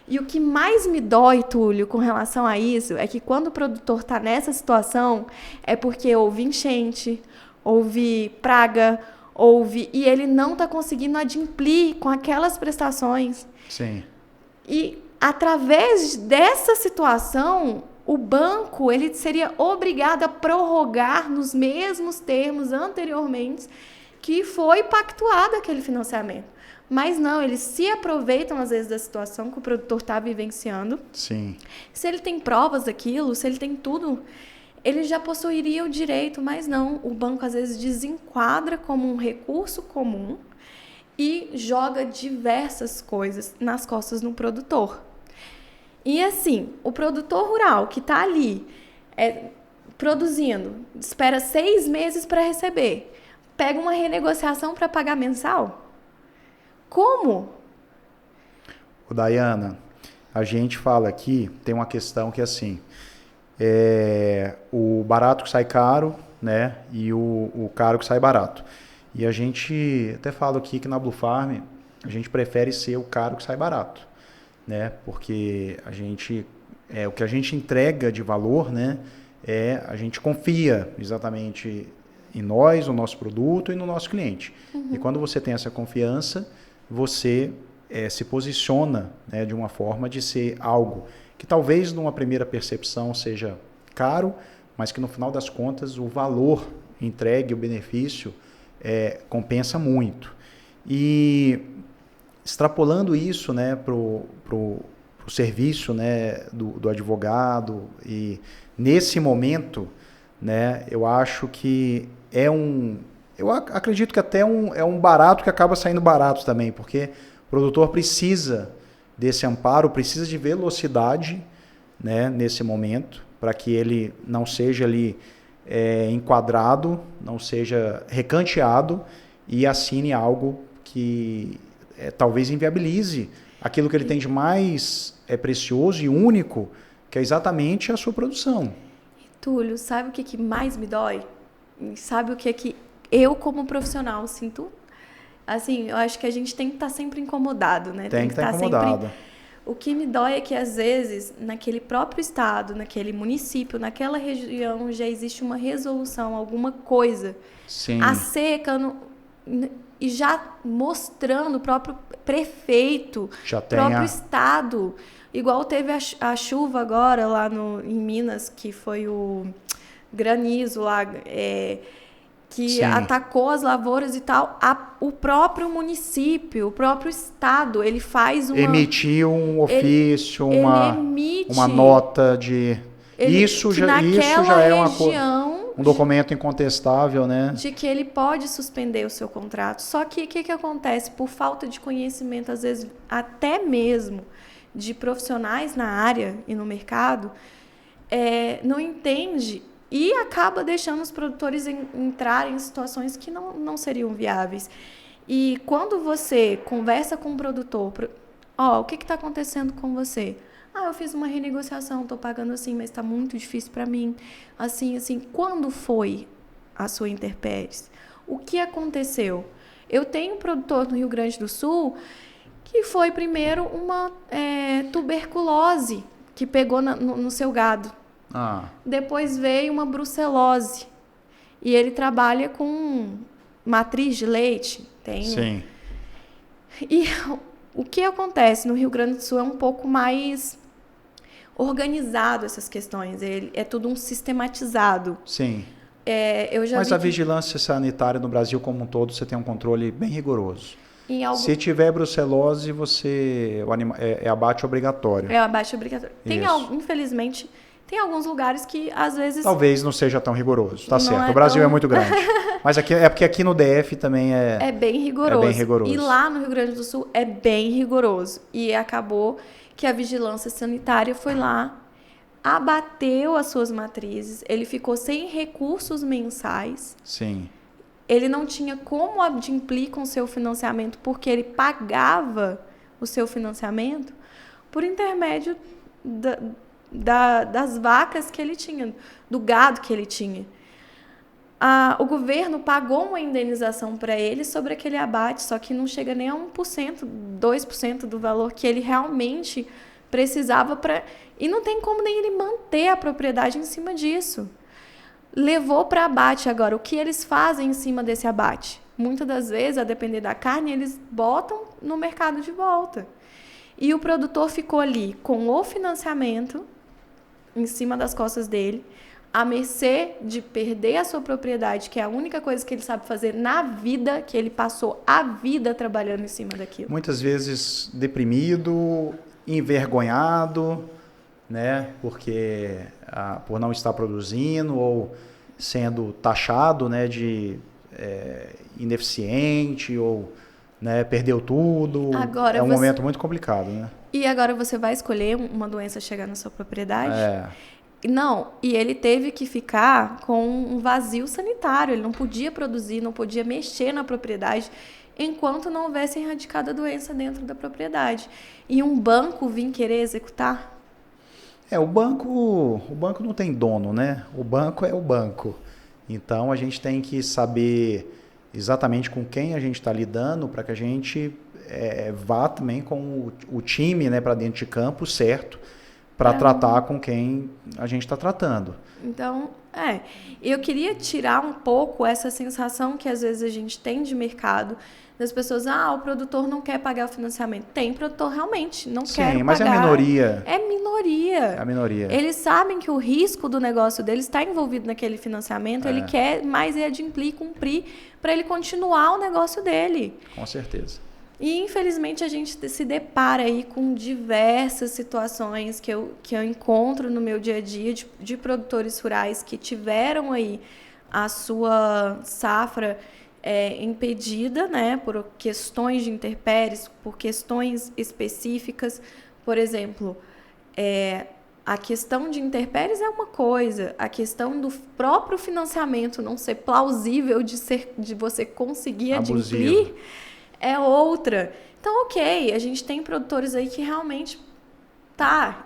Speaker 2: E o que mais me dói, Túlio, com relação a isso, é que quando o produtor está nessa situação, é porque houve enchente, houve praga, e ele não está conseguindo adimplir com aquelas prestações.
Speaker 1: Sim.
Speaker 2: E através dessa situação, o banco ele seria obrigado a prorrogar nos mesmos termos anteriormente que foi pactuado aquele financiamento. Mas não, eles se aproveitam às vezes da situação que o produtor está vivenciando.
Speaker 1: Sim.
Speaker 2: Se ele tem provas daquilo, se ele tem tudo, ele já possuiria o direito, mas não. O banco às vezes desenquadra como um recurso comum e joga diversas coisas nas costas do produtor. E assim, o produtor rural que está ali produzindo, espera 6 meses para receber, pega uma renegociação para pagar mensal? Como?
Speaker 1: Dayana, a gente fala aqui, tem uma questão que é assim, o barato que sai caro, né, e o caro que sai barato. E a gente até fala aqui que na Blue Farm a gente prefere ser o caro que sai barato, né? Porque o que a gente entrega de valor, né? A gente confia exatamente em nós, no nosso produto e no nosso cliente. Uhum. E quando você tem essa confiança, você se posiciona, né, de uma forma de ser algo que talvez numa primeira percepção seja caro, mas que no final das contas o valor entregue, o benefício compensa muito. E extrapolando isso, né, pro serviço, né, do advogado, e nesse momento, né, eu acho que eu acredito que até é um barato que acaba saindo barato também, porque o produtor precisa desse amparo, precisa de velocidade, né, nesse momento, para que ele não seja ali enquadrado, não seja recanteado e assine algo que talvez inviabilize aquilo que ele tem de mais precioso e único, que é exatamente a sua produção.
Speaker 2: Túlio, sabe o que mais me dói? Sabe o que eu, como profissional, sinto? Assim, eu acho que a gente tem que estar sempre incomodado, né?
Speaker 1: Tem que estar incomodado.
Speaker 2: Sempre... O que me dói é que, às vezes, naquele próprio estado, naquele município, naquela região, já existe uma resolução, alguma coisa.
Speaker 1: Sim.
Speaker 2: A seca... E já mostrando o próprio prefeito, o próprio estado. Igual teve a chuva agora lá em Minas, que foi o granizo lá, que
Speaker 1: Sim.
Speaker 2: atacou as lavouras e tal. O próprio município, o próprio estado, ele faz uma...
Speaker 1: Emitiu um ofício, uma nota de... Isso já é uma coisa... Um documento incontestável, né?
Speaker 2: De que ele pode suspender o seu contrato. Só que o que acontece? Por falta de conhecimento, às vezes, até mesmo de profissionais na área e no mercado, não entende e acaba deixando os produtores entrarem em situações que não seriam viáveis. E quando você conversa com o produtor, o que está acontecendo com você? Eu fiz uma renegociação, estou pagando assim, mas está muito difícil para mim. Assim, quando foi a sua intempéries? O que aconteceu? Eu tenho um produtor no Rio Grande do Sul que foi primeiro uma tuberculose que pegou no seu gado. Depois veio uma brucelose. E ele trabalha com matriz de leite.
Speaker 1: Sim.
Speaker 2: E O que acontece no Rio Grande do Sul é um pouco mais organizado essas questões, é tudo um sistematizado.
Speaker 1: Sim.
Speaker 2: Eu já
Speaker 1: Mas
Speaker 2: vi
Speaker 1: a vigilância sanitária no Brasil como um todo, você tem um controle bem rigoroso.
Speaker 2: algum...
Speaker 1: Se tiver brucelose, é abate obrigatório.
Speaker 2: É abate obrigatório.
Speaker 1: Isso.
Speaker 2: Infelizmente, tem alguns lugares que às vezes...
Speaker 1: Talvez não seja tão rigoroso, tá
Speaker 2: Não
Speaker 1: certo.
Speaker 2: é
Speaker 1: O Brasil
Speaker 2: tão...
Speaker 1: é muito grande. Mas é porque aqui no DF também
Speaker 2: é bem rigoroso.
Speaker 1: É bem rigoroso.
Speaker 2: E lá no Rio Grande do Sul é bem rigoroso. E acabou que a vigilância sanitária foi lá, abateu as suas matrizes, ele ficou sem recursos mensais.
Speaker 1: Sim.
Speaker 2: Ele não tinha como adimplir com o seu financiamento, porque ele pagava o seu financiamento por intermédio das vacas que ele tinha, do gado que ele tinha. O governo pagou uma indenização para ele sobre aquele abate, só que não chega nem a 1%, 2% do valor que ele realmente precisava para... E não tem como nem ele manter a propriedade em cima disso. Levou para abate agora. O que eles fazem em cima desse abate? Muitas das vezes, a depender da carne, eles botam no mercado de volta. E o produtor ficou ali com o financiamento em cima das costas dele, à mercê de perder a sua propriedade, que é a única coisa que ele sabe fazer na vida, que ele passou a vida trabalhando em cima daquilo.
Speaker 1: Muitas vezes deprimido, envergonhado, né? Porque por não estar produzindo ou sendo taxado, né, de ineficiente ou, né, perdeu tudo.
Speaker 2: Agora
Speaker 1: um momento muito complicado, né?
Speaker 2: E agora você vai escolher uma doença chegar na sua propriedade? Não, e ele teve que ficar com um vazio sanitário, ele não podia produzir, não podia mexer na propriedade enquanto não houvesse erradicado a doença dentro da propriedade. E um banco vir querer executar?
Speaker 1: O banco não tem dono, né? O banco é o banco. Então a gente tem que saber exatamente com quem a gente está lidando para que a gente vá também com o time, né, para dentro de campo certo, para tratar com quem a gente está tratando.
Speaker 2: Então, eu queria tirar um pouco essa sensação que às vezes a gente tem de mercado, das pessoas, o produtor não quer pagar o financiamento. Tem produtor realmente, não quer pagar. Sim,
Speaker 1: mas é a minoria.
Speaker 2: É minoria.
Speaker 1: É a minoria.
Speaker 2: Eles sabem que o risco do negócio deles está envolvido naquele financiamento, ele quer mais adimplir, cumprir, para ele continuar o negócio dele.
Speaker 1: Com certeza.
Speaker 2: E, infelizmente, a gente se depara aí com diversas situações que eu encontro no meu dia a dia de produtores rurais que tiveram aí a sua safra impedida, né, por questões de intempéries, por questões específicas. Por exemplo, a questão de intempéries é uma coisa, a questão do próprio financiamento não ser plausível de você conseguir adimplir é outra. Então, ok, a gente tem produtores aí que realmente,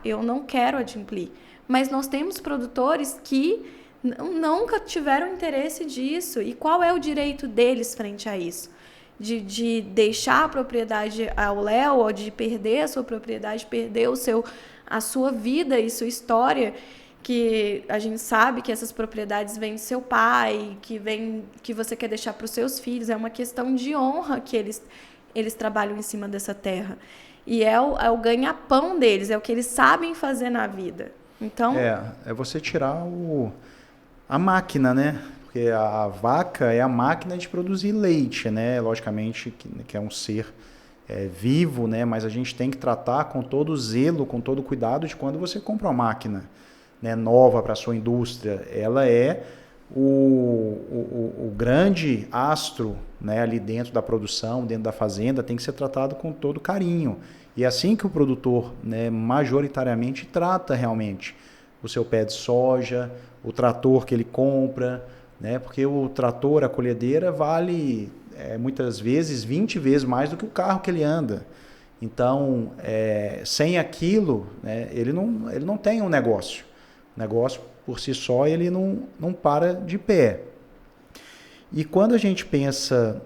Speaker 2: eu não quero adimplir. Mas nós temos produtores que nunca tiveram interesse disso. E qual é o direito deles frente a isso? De deixar a propriedade ao léu, ou de perder a sua propriedade, perder a sua vida e sua história, que a gente sabe que essas propriedades vêm do seu pai, que você quer deixar para os seus filhos. É uma questão de honra que eles trabalham em cima dessa terra. E é o ganha-pão deles, é o que eles sabem fazer na vida. Então,
Speaker 1: é você tirar a máquina, né? Porque a vaca é a máquina de produzir leite, né? Logicamente que é um ser vivo, né? Mas a gente tem que tratar com todo o zelo, com todo o cuidado de quando você compra uma máquina, né, nova para a sua indústria. Ela é o grande astro, né, ali dentro da produção, dentro da fazenda, tem que ser tratado com todo carinho. E é assim que o produtor, né, majoritariamente trata realmente o seu pé de soja, o trator que ele compra, né, porque o trator, a colhedeira, vale muitas vezes 20 vezes mais do que o carro que ele anda. Então, sem aquilo, né, ele não tem um negócio. O negócio, por si só, ele não para de pé. E quando a gente pensa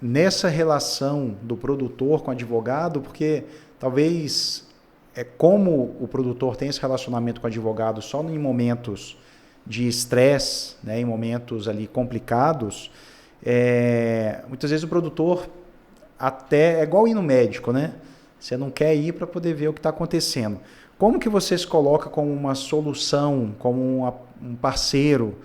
Speaker 1: nessa relação do produtor com o advogado, porque talvez como o produtor tem esse relacionamento com o advogado só em momentos de estresse, né, em momentos ali complicados, muitas vezes o produtor até... É igual ir no médico, né? Você não quer ir para poder ver o que está acontecendo. Como que você se coloca como uma solução, como um parceiro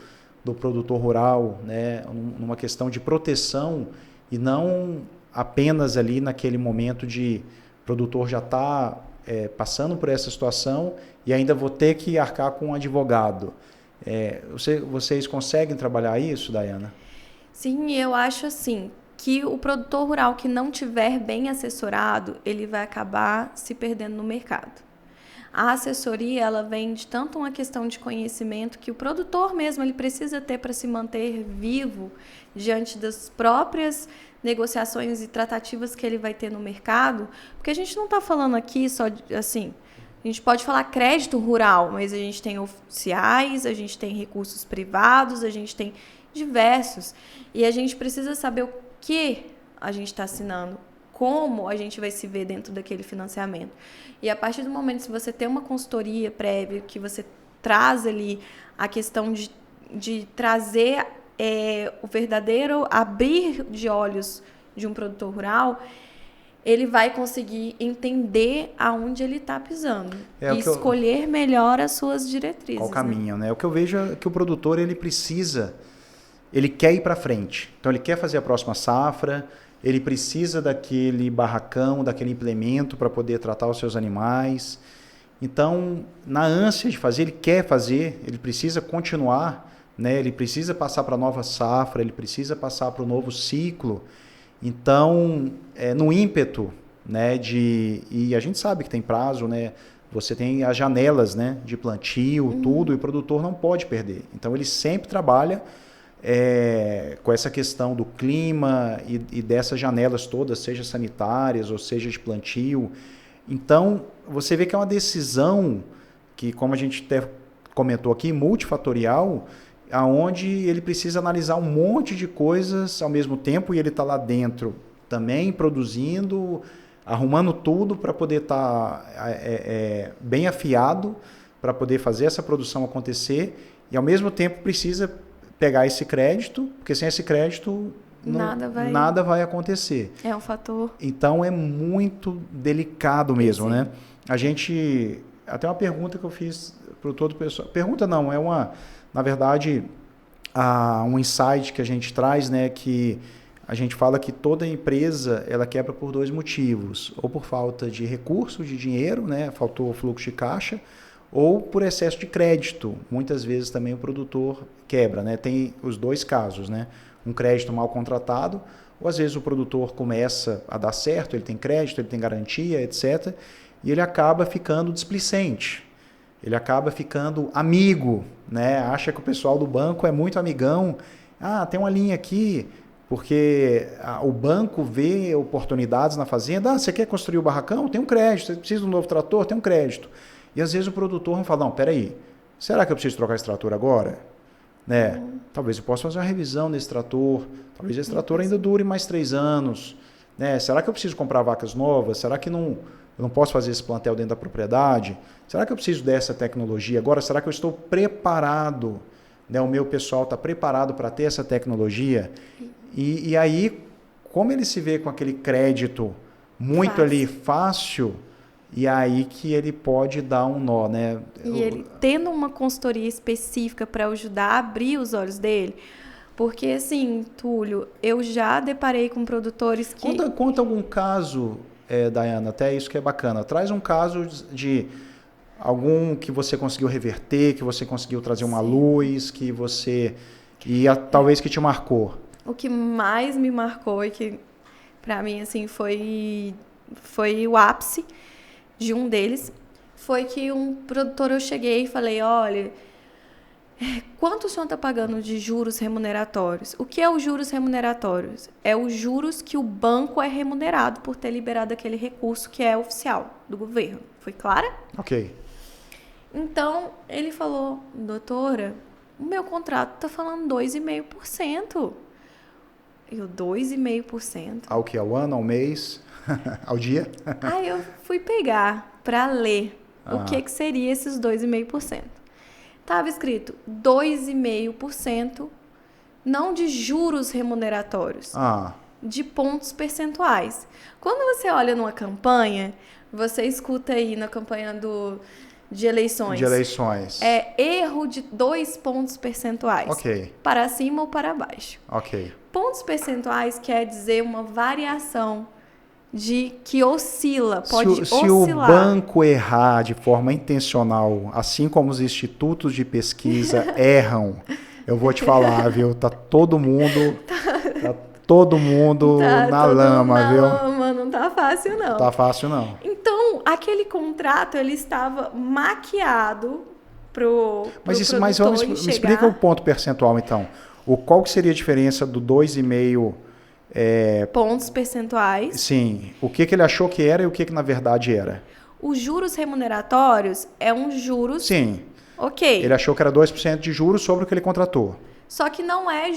Speaker 1: do produtor rural, né? Numa questão de proteção e não apenas ali naquele momento de o produtor já está passando por essa situação e ainda vou ter que arcar com um advogado. Vocês conseguem trabalhar isso, Dayana?
Speaker 2: Sim, eu acho assim que o produtor rural que não tiver bem assessorado, ele vai acabar se perdendo no mercado. A assessoria, ela vem de tanto uma questão de conhecimento que o produtor mesmo ele precisa ter para se manter vivo diante das próprias negociações e tratativas que ele vai ter no mercado, porque a gente não está falando aqui só assim, a gente pode falar crédito rural, mas a gente tem oficiais, a gente tem recursos privados, a gente tem diversos, e a gente precisa saber o que a gente está assinando, como a gente vai se ver dentro daquele financiamento. E a partir do momento que você tem uma consultoria prévia, que você traz ali a questão de trazer o verdadeiro abrir de olhos de um produtor rural, ele vai conseguir entender aonde ele está pisando e escolher melhor as suas diretrizes.
Speaker 1: Qual o caminho, né? O que eu vejo é que o produtor ele quer ir para frente. Então ele quer fazer a próxima safra, ele precisa daquele barracão, daquele implemento para poder tratar os seus animais. Então, na ânsia de fazer, ele quer fazer, ele precisa continuar, né? Ele precisa passar para a nova safra, ele precisa passar para o novo ciclo. Então, no ímpeto, né, e a gente sabe que tem prazo, né? Você tem as janelas, né, de plantio, tudo, e o produtor não pode perder. Então, ele sempre trabalha com essa questão do clima e dessas janelas todas, seja sanitárias ou seja de plantio. Então, você vê que é uma decisão que, como a gente até comentou aqui, multifatorial, aonde ele precisa analisar um monte de coisas ao mesmo tempo e ele está lá dentro também produzindo, arrumando tudo para poder estar bem afiado, para poder fazer essa produção acontecer e ao mesmo tempo precisa pegar esse crédito, porque sem esse crédito nada vai acontecer.
Speaker 2: É um fator.
Speaker 1: Então é muito delicado mesmo, né? A gente... Até uma pergunta que eu fiz para todo o pessoal. Pergunta não, na verdade, um insight que a gente traz, né? Que a gente fala que toda empresa ela quebra por dois motivos. Ou por falta de recurso, de dinheiro, né? Faltou fluxo de caixa, ou por excesso de crédito. Muitas vezes também o produtor quebra, né? Tem os dois casos, né? Um crédito mal contratado, ou às vezes o produtor começa a dar certo, ele tem crédito, ele tem garantia, etc. E ele acaba ficando displicente, ele acaba ficando amigo, né? Acha que o pessoal do banco é muito amigão. Tem uma linha aqui, porque o banco vê oportunidades na fazenda. Você quer construir o barracão? Tem um crédito. Você precisa de um novo trator? Tem um crédito. E às vezes o produtor não fala, não, peraí, será que eu preciso trocar esse trator agora? Né? Talvez eu possa fazer uma revisão nesse trator, talvez esse trator ainda dure mais 3 anos. Né? Será que eu preciso comprar vacas novas? Será que eu não posso fazer esse plantel dentro da propriedade? Será que eu preciso dessa tecnologia agora? Será que eu estou preparado? Né? O meu pessoal está preparado para ter essa tecnologia? E aí, como ele se vê com aquele crédito muito fácil. Ali fácil... E aí que ele pode dar um nó, né?
Speaker 2: E ele tendo uma consultoria específica para ajudar a abrir os olhos dele. Porque, assim, Túlio, eu já deparei com produtores que...
Speaker 1: Conta algum caso, Dayana, até isso que é bacana. Traz um caso de algum que você conseguiu reverter, que você conseguiu trazer uma luz, que você... talvez que te marcou.
Speaker 2: O que mais me marcou e que, para mim, assim, foi o ápice de um deles, foi que um produtor, eu cheguei e falei, olha, quanto o senhor está pagando de juros remuneratórios? O que é os juros remuneratórios? É os juros que o banco é remunerado por ter liberado aquele recurso que é oficial do governo. Foi clara?
Speaker 1: Ok.
Speaker 2: Então, ele falou, doutora, o meu contrato está falando 2,5%. Eu, 2,5%?
Speaker 1: Ao que? Ao ano, ao mês? Ao dia?
Speaker 2: Aí eu fui pegar para ler o que seria esses 2,5%. Estava escrito 2,5% não de juros remuneratórios, de pontos percentuais. Quando você olha numa campanha, você escuta aí na campanha de eleições.
Speaker 1: De eleições.
Speaker 2: Erro de 2 pontos percentuais.
Speaker 1: Ok.
Speaker 2: Para cima ou para baixo.
Speaker 1: Ok.
Speaker 2: Pontos percentuais quer dizer uma variação de que oscila, pode oscilar.
Speaker 1: Se o banco errar de forma intencional, assim como os institutos de pesquisa erram, eu vou te falar, viu? Tá todo mundo na lama, viu?
Speaker 2: Lama, não tá fácil não.
Speaker 1: Tá fácil não.
Speaker 2: Então, aquele contrato, ele estava maquiado pro produtor
Speaker 1: Mas vamos, me explica o ponto percentual, então. Qual que seria a diferença do 2,5
Speaker 2: pontos percentuais?
Speaker 1: Sim. O que ele achou que era e o que na verdade era?
Speaker 2: Os juros remuneratórios é um juros...
Speaker 1: Sim.
Speaker 2: Ok.
Speaker 1: Ele achou que era 2% de juros sobre o que ele contratou.
Speaker 2: Só que não é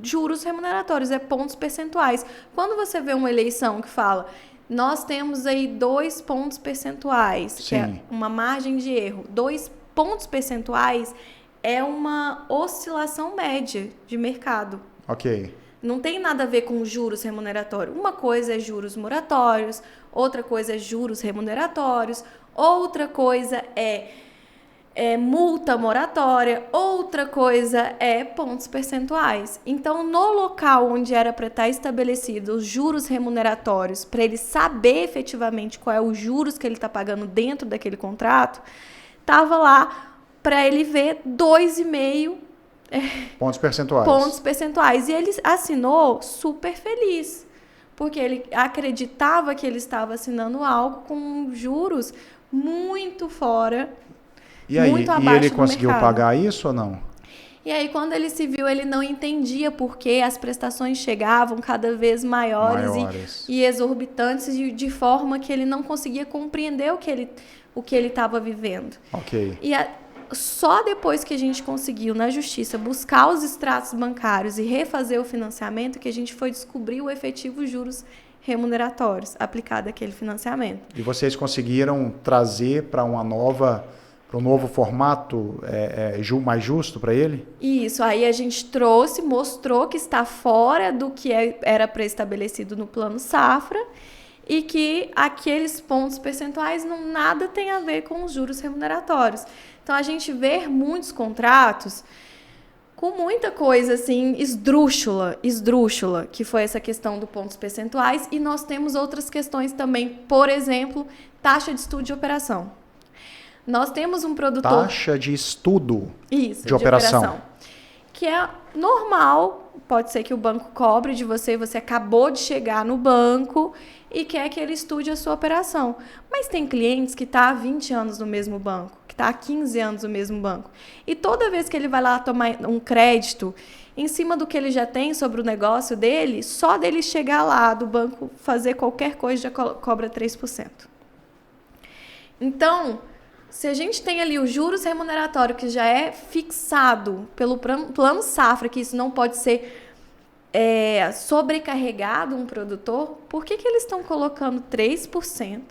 Speaker 2: juros remuneratórios, é pontos percentuais. Quando você vê uma eleição que fala, nós temos aí 2 pontos percentuais,
Speaker 1: Sim.
Speaker 2: que é uma margem de erro. 2 pontos percentuais é uma oscilação média de mercado.
Speaker 1: Ok.
Speaker 2: Não tem nada a ver com juros remuneratórios. Uma coisa é juros moratórios, outra coisa é juros remuneratórios, outra coisa é multa moratória, outra coisa é pontos percentuais. Então, no local onde era para estar estabelecido os juros remuneratórios, para ele saber efetivamente qual é os juros que ele está pagando dentro daquele contrato, estava lá para ele ver 2,5
Speaker 1: pontos percentuais.
Speaker 2: Pontos percentuais. E ele assinou super feliz, porque ele acreditava que ele estava assinando algo com juros muito fora.
Speaker 1: E aí,
Speaker 2: muito abaixo
Speaker 1: ele conseguiu
Speaker 2: mercado.
Speaker 1: pagar isso ou não?
Speaker 2: E aí, quando ele se viu, ele não entendia por que as prestações chegavam cada vez maiores. E exorbitantes, de forma que ele não conseguia compreender o que ele estava vivendo.
Speaker 1: Ok.
Speaker 2: E só depois que a gente conseguiu, na justiça, buscar os extratos bancários e refazer o financiamento, que a gente foi descobrir o efetivo juros remuneratórios aplicado àquele financiamento.
Speaker 1: E vocês conseguiram trazer para um novo formato mais justo para ele?
Speaker 2: Isso, aí a gente mostrou que está fora do que era pré-estabelecido no plano safra e que aqueles pontos percentuais nada tem a ver com os juros remuneratórios. Então, a gente vê muitos contratos com muita coisa assim, esdrúxula, que foi essa questão dos pontos percentuais, e nós temos outras questões também, por exemplo, taxa de estudo de operação. Nós temos um produtor...
Speaker 1: Taxa de estudo
Speaker 2: de operação. Que é normal, pode ser que o banco cobre de você acabou de chegar no banco e quer que ele estude a sua operação. Mas tem clientes que estão há 20 anos no mesmo banco, que estão há 15 anos no mesmo banco. E toda vez que ele vai lá tomar um crédito, em cima do que ele já tem sobre o negócio dele, só dele chegar lá do banco fazer qualquer coisa já cobra 3%. Então... se a gente tem ali o juros remuneratório que já é fixado pelo plano safra, que isso não pode ser sobrecarregado um produtor, por que eles estão colocando 3%?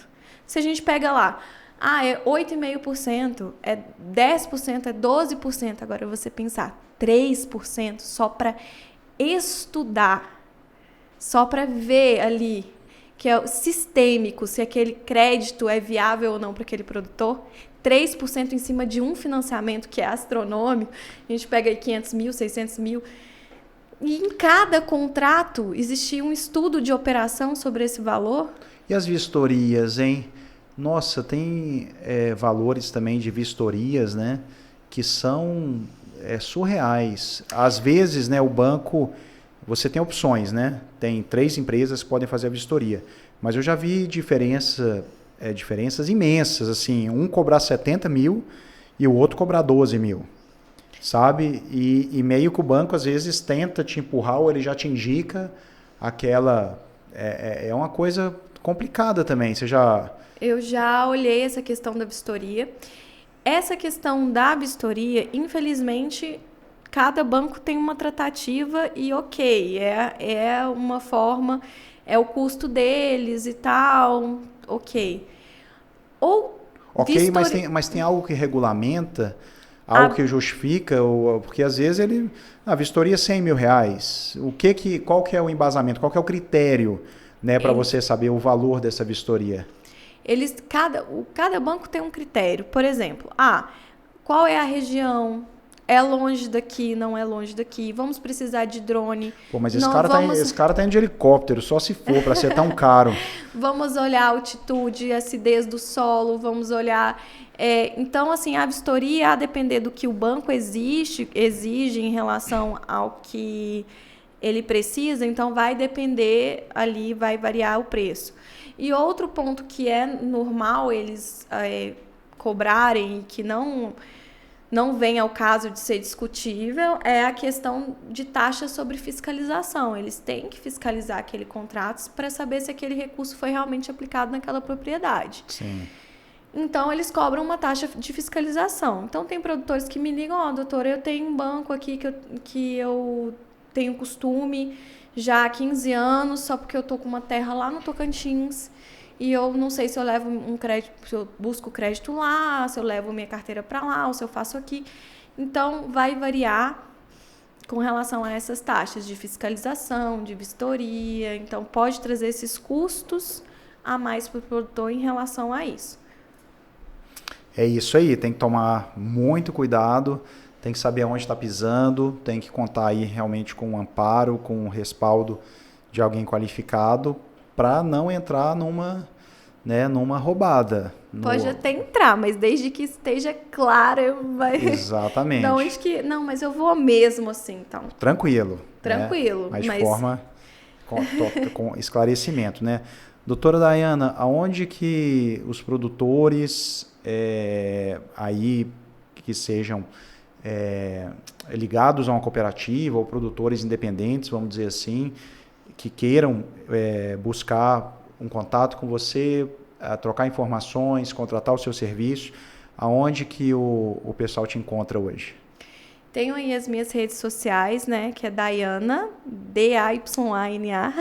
Speaker 2: Se a gente pega lá, é 8,5%, é 10%, é 12%. Agora você pensar 3% só para estudar, só para ver ali que é sistêmico, se aquele crédito é viável ou não para aquele produtor, 3% em cima de um financiamento que é astronômico, a gente pega aí 500 mil, 600 mil, e em cada contrato existia um estudo de operação sobre esse valor.
Speaker 1: E as vistorias, hein? Nossa, tem valores também de vistorias, né, que são surreais. Às vezes, né, o banco... você tem opções, né? Tem 3 empresas que podem fazer a vistoria. Mas eu já vi diferenças imensas, assim. Um cobrar 70 mil e o outro cobrar 12 mil, sabe? E meio que o banco, às vezes, tenta te empurrar ou ele já te indica aquela... É uma coisa complicada também.
Speaker 2: Eu já olhei essa questão da vistoria. Essa questão da vistoria, infelizmente... cada banco tem uma tratativa e é uma forma, é o custo deles e tal, ok.
Speaker 1: Ok, mas tem algo que regulamenta algo que justifica, porque às vezes a vistoria é R$100 mil. Qual que é o embasamento, qual que é o critério, né, para você saber o valor dessa vistoria?
Speaker 2: Cada banco tem um critério. Por exemplo, qual é a região? É longe daqui, não é longe daqui? Vamos precisar de drone?
Speaker 1: Pô, mas esse cara tá indo de helicóptero, só se for, para ser tão caro.
Speaker 2: Vamos olhar a altitude, a acidez do solo, vamos olhar... então, assim, a vistoria, a depender do que o banco exige em relação ao que ele precisa, então vai depender ali, vai variar o preço. E outro ponto que é normal eles cobrarem e que não vem ao caso de ser discutível é a questão de taxa sobre fiscalização. Eles têm que fiscalizar aquele contrato para saber se aquele recurso foi realmente aplicado naquela propriedade.
Speaker 1: Sim.
Speaker 2: Então, eles cobram uma taxa de fiscalização. Então, tem produtores que me ligam, doutora, eu tenho um banco aqui que eu tenho costume já há 15 anos, só porque eu estou com uma terra lá no Tocantins, e eu não sei se eu levo um crédito, se eu busco crédito lá, se eu levo minha carteira para lá, ou se eu faço aqui. Então, vai variar com relação a essas taxas de fiscalização, de vistoria. Então, pode trazer esses custos a mais para o produtor em relação a isso.
Speaker 1: É isso aí, tem que tomar muito cuidado, tem que saber onde está pisando, tem que contar aí realmente com um amparo, com um respaldo de alguém qualificado, para não entrar numa roubada.
Speaker 2: Pode até entrar, mas desde que esteja claro,
Speaker 1: Exatamente.
Speaker 2: Da onde que... Não, mas eu vou mesmo assim, então.
Speaker 1: Tranquilo.
Speaker 2: Tranquilo.
Speaker 1: Mas de forma com esclarecimento, né? Doutora Dayana, aonde que os produtores aí que sejam ligados a uma cooperativa ou produtores independentes, vamos dizer assim, que queiram buscar um contato com você, trocar informações, contratar o seu serviço, aonde que o pessoal te encontra hoje?
Speaker 2: Tenho aí as minhas redes sociais, né, que é Dayana, DAYANA,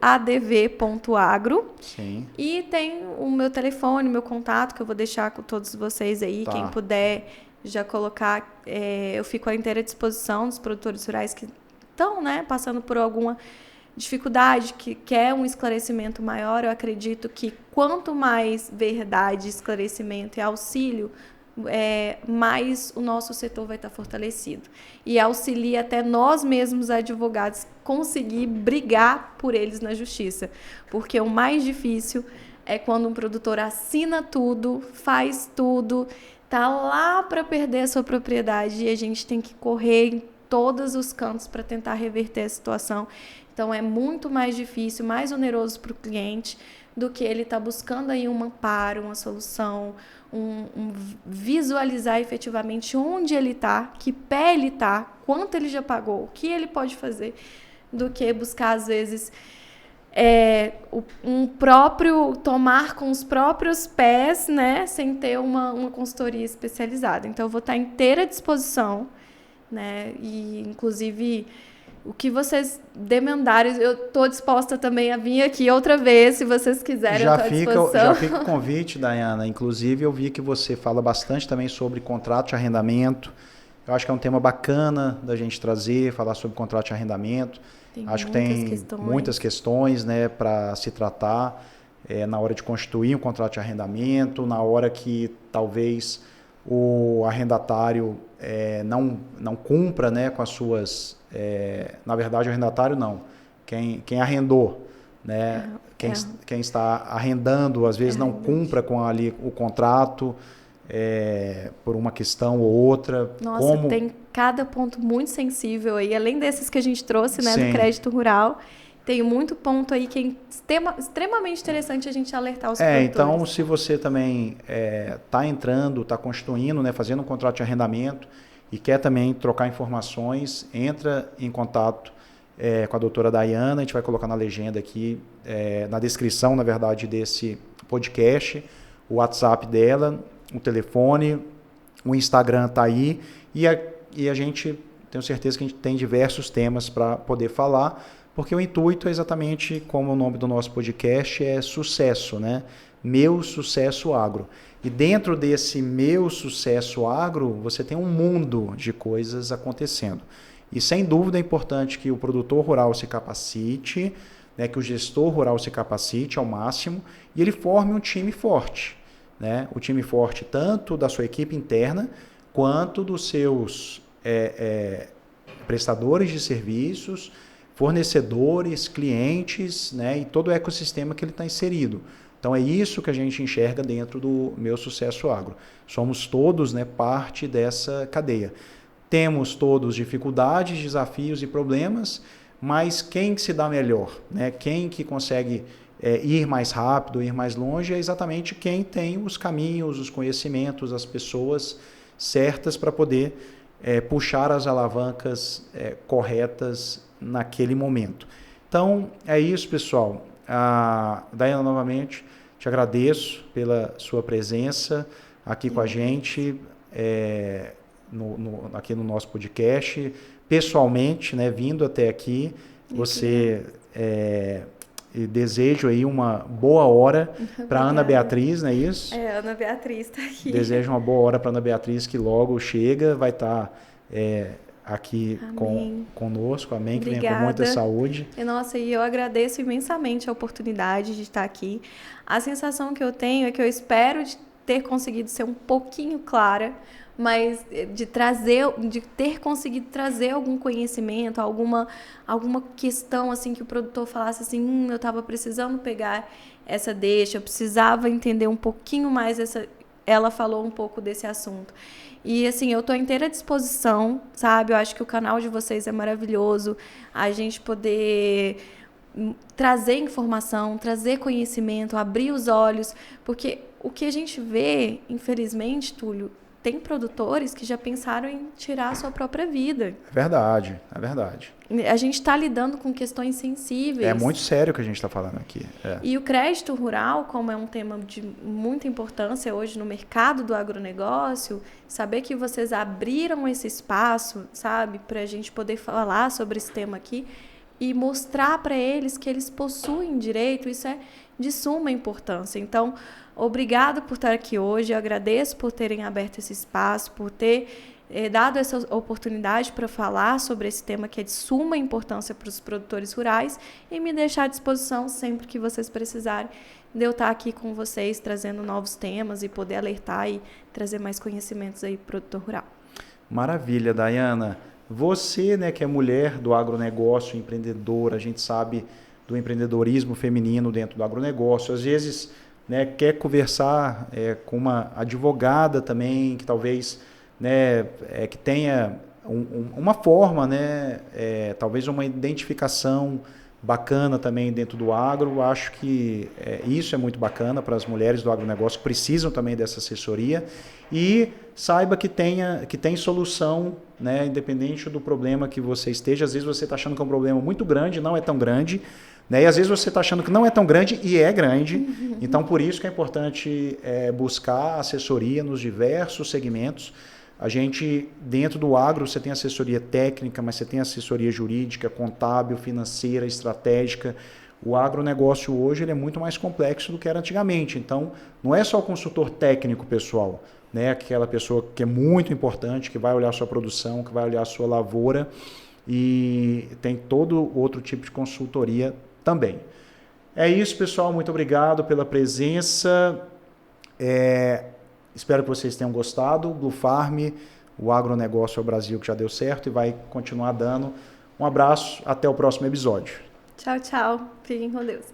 Speaker 2: .adv.agro.
Speaker 1: Sim.
Speaker 2: E tem o meu telefone, meu contato, que eu vou deixar com todos vocês aí, quem puder já colocar, eu fico à inteira disposição dos produtores rurais que estão, né, passando por alguma dificuldade, que quer um esclarecimento maior. Eu acredito que quanto mais verdade, esclarecimento e auxílio, mais o nosso setor vai estar fortalecido. E auxilia até nós mesmos, advogados, conseguir brigar por eles na justiça. Porque o mais difícil é quando um produtor assina tudo, faz tudo, tá lá para perder a sua propriedade e a gente tem que correr em todos os cantos para tentar reverter a situação. Então, é muito mais difícil, mais oneroso para o cliente do que ele estar buscando aí um amparo, uma solução, visualizar efetivamente onde ele está, que pé ele está, quanto ele já pagou, o que ele pode fazer, do que buscar, às vezes, tomar com os próprios pés, né, sem ter uma consultoria especializada. Então, eu vou estar inteira à disposição, né, e, inclusive, o que vocês demandarem, eu estou disposta também a vir aqui outra vez, se vocês quiserem.
Speaker 1: Já fica o convite, Dayana. Inclusive, eu vi que você fala bastante também sobre contrato de arrendamento. Eu acho que é um tema bacana da gente trazer, falar sobre contrato de arrendamento. Acho que tem muitas questões, né, para se tratar na hora de constituir um contrato de arrendamento, na hora que talvez o arrendatário não cumpra, né, com as suas... na verdade, o arrendatário não. Quem arrendou, né? Quem está arrendando, às vezes não cumpra com ali o contrato por uma questão ou outra.
Speaker 2: Nossa, tem cada ponto muito sensível aí, além desses que a gente trouxe, né, do crédito rural. Tem muito ponto aí que é extremamente interessante a gente alertar os produtores.
Speaker 1: Então, se você também está entrando, está constituindo, né, fazendo um contrato de arrendamento e quer também trocar informações, entra em contato com a doutora Dayana. A gente vai colocar na legenda aqui, na descrição, na verdade, desse podcast, o WhatsApp dela, o telefone, o Instagram está aí, e a gente, tenho certeza que a gente tem diversos temas para poder falar, porque o intuito é exatamente como o nome do nosso podcast é sucesso, né? Meu Sucesso Agro. E dentro desse Meu Sucesso Agro, você tem um mundo de coisas acontecendo. E sem dúvida é importante que o produtor rural se capacite, né, que o gestor rural se capacite ao máximo e ele forme um time forte. Né? O time forte tanto da sua equipe interna quanto dos seus prestadores de serviços, fornecedores, clientes, né, e todo o ecossistema que ele está inserido. Então é isso que a gente enxerga dentro do Meu Sucesso Agro. Somos todos, né, parte dessa cadeia. Temos todos dificuldades, desafios e problemas, mas quem que se dá melhor? Né? Quem que consegue ir mais rápido, ir mais longe, é exatamente quem tem os caminhos, os conhecimentos, as pessoas certas para poder puxar as alavancas corretas naquele momento. Então, é isso, pessoal. Daiana, novamente, te agradeço pela sua presença aqui com a gente, aqui no nosso podcast, pessoalmente, né, vindo até aqui. Você desejo aí uma boa hora para Ana Beatriz, não é isso?
Speaker 2: Ana Beatriz está aqui.
Speaker 1: Desejo uma boa hora para Ana Beatriz, que logo chega, vai estar aqui conosco. Amém. Que venha com muita saúde.
Speaker 2: Nossa, e eu agradeço imensamente a oportunidade de estar aqui. A sensação que eu tenho é que eu espero ter conseguido ser um pouquinho clara, mas de ter conseguido trazer algum conhecimento, alguma questão assim que o produtor falasse assim, eu estava precisando pegar essa deixa, eu precisava entender um pouquinho mais ela falou um pouco desse assunto. E assim, eu estou inteira à disposição, sabe? Eu acho que o canal de vocês é maravilhoso, a gente poder trazer informação, trazer conhecimento, abrir os olhos, porque o que a gente vê, infelizmente, Túlio, tem produtores que já pensaram em tirar a sua própria vida.
Speaker 1: É verdade, é verdade.
Speaker 2: A gente está lidando com questões sensíveis.
Speaker 1: É muito sério o que a gente está falando aqui.
Speaker 2: E o crédito rural, como é um tema de muita importância hoje no mercado do agronegócio, saber que vocês abriram esse espaço, sabe, para a gente poder falar sobre esse tema aqui e mostrar para eles que eles possuem direito, isso é de suma importância. Então, obrigado por estar aqui hoje, eu agradeço por terem aberto esse espaço, por ter dado essa oportunidade para falar sobre esse tema que é de suma importância para os produtores rurais e me deixar à disposição sempre que vocês precisarem de eu estar aqui com vocês, trazendo novos temas e poder alertar e trazer mais conhecimentos aí para o produtor rural.
Speaker 1: Maravilha, Daiana. Você, né, que é mulher do agronegócio, empreendedora, a gente sabe do empreendedorismo feminino dentro do agronegócio, às vezes, né, quer conversar com uma advogada também, que talvez, né, que tenha uma forma, né, talvez uma identificação bacana também dentro do agro. Acho que isso é muito bacana para as mulheres do agronegócio que precisam também dessa assessoria e saiba que tem solução, né, independente do problema que você esteja. Às vezes você está achando que é um problema muito grande, não é tão grande, né, e às vezes você está achando que não é tão grande e é grande. Então, por isso que é importante buscar assessoria nos diversos segmentos. A gente, dentro do agro, você tem assessoria técnica, mas você tem assessoria jurídica, contábil, financeira, estratégica. O agronegócio hoje ele é muito mais complexo do que era antigamente. Então, não é só o consultor técnico, pessoal, né? Aquela pessoa que é muito importante, que vai olhar a sua produção, que vai olhar a sua lavoura, e tem todo outro tipo de consultoria também. É isso, pessoal. Muito obrigado pela presença. Espero que vocês tenham gostado. Blue Farm, o agronegócio ao Brasil que já deu certo e vai continuar dando. Um abraço, até o próximo episódio.
Speaker 2: Tchau, tchau. Fiquem com Deus.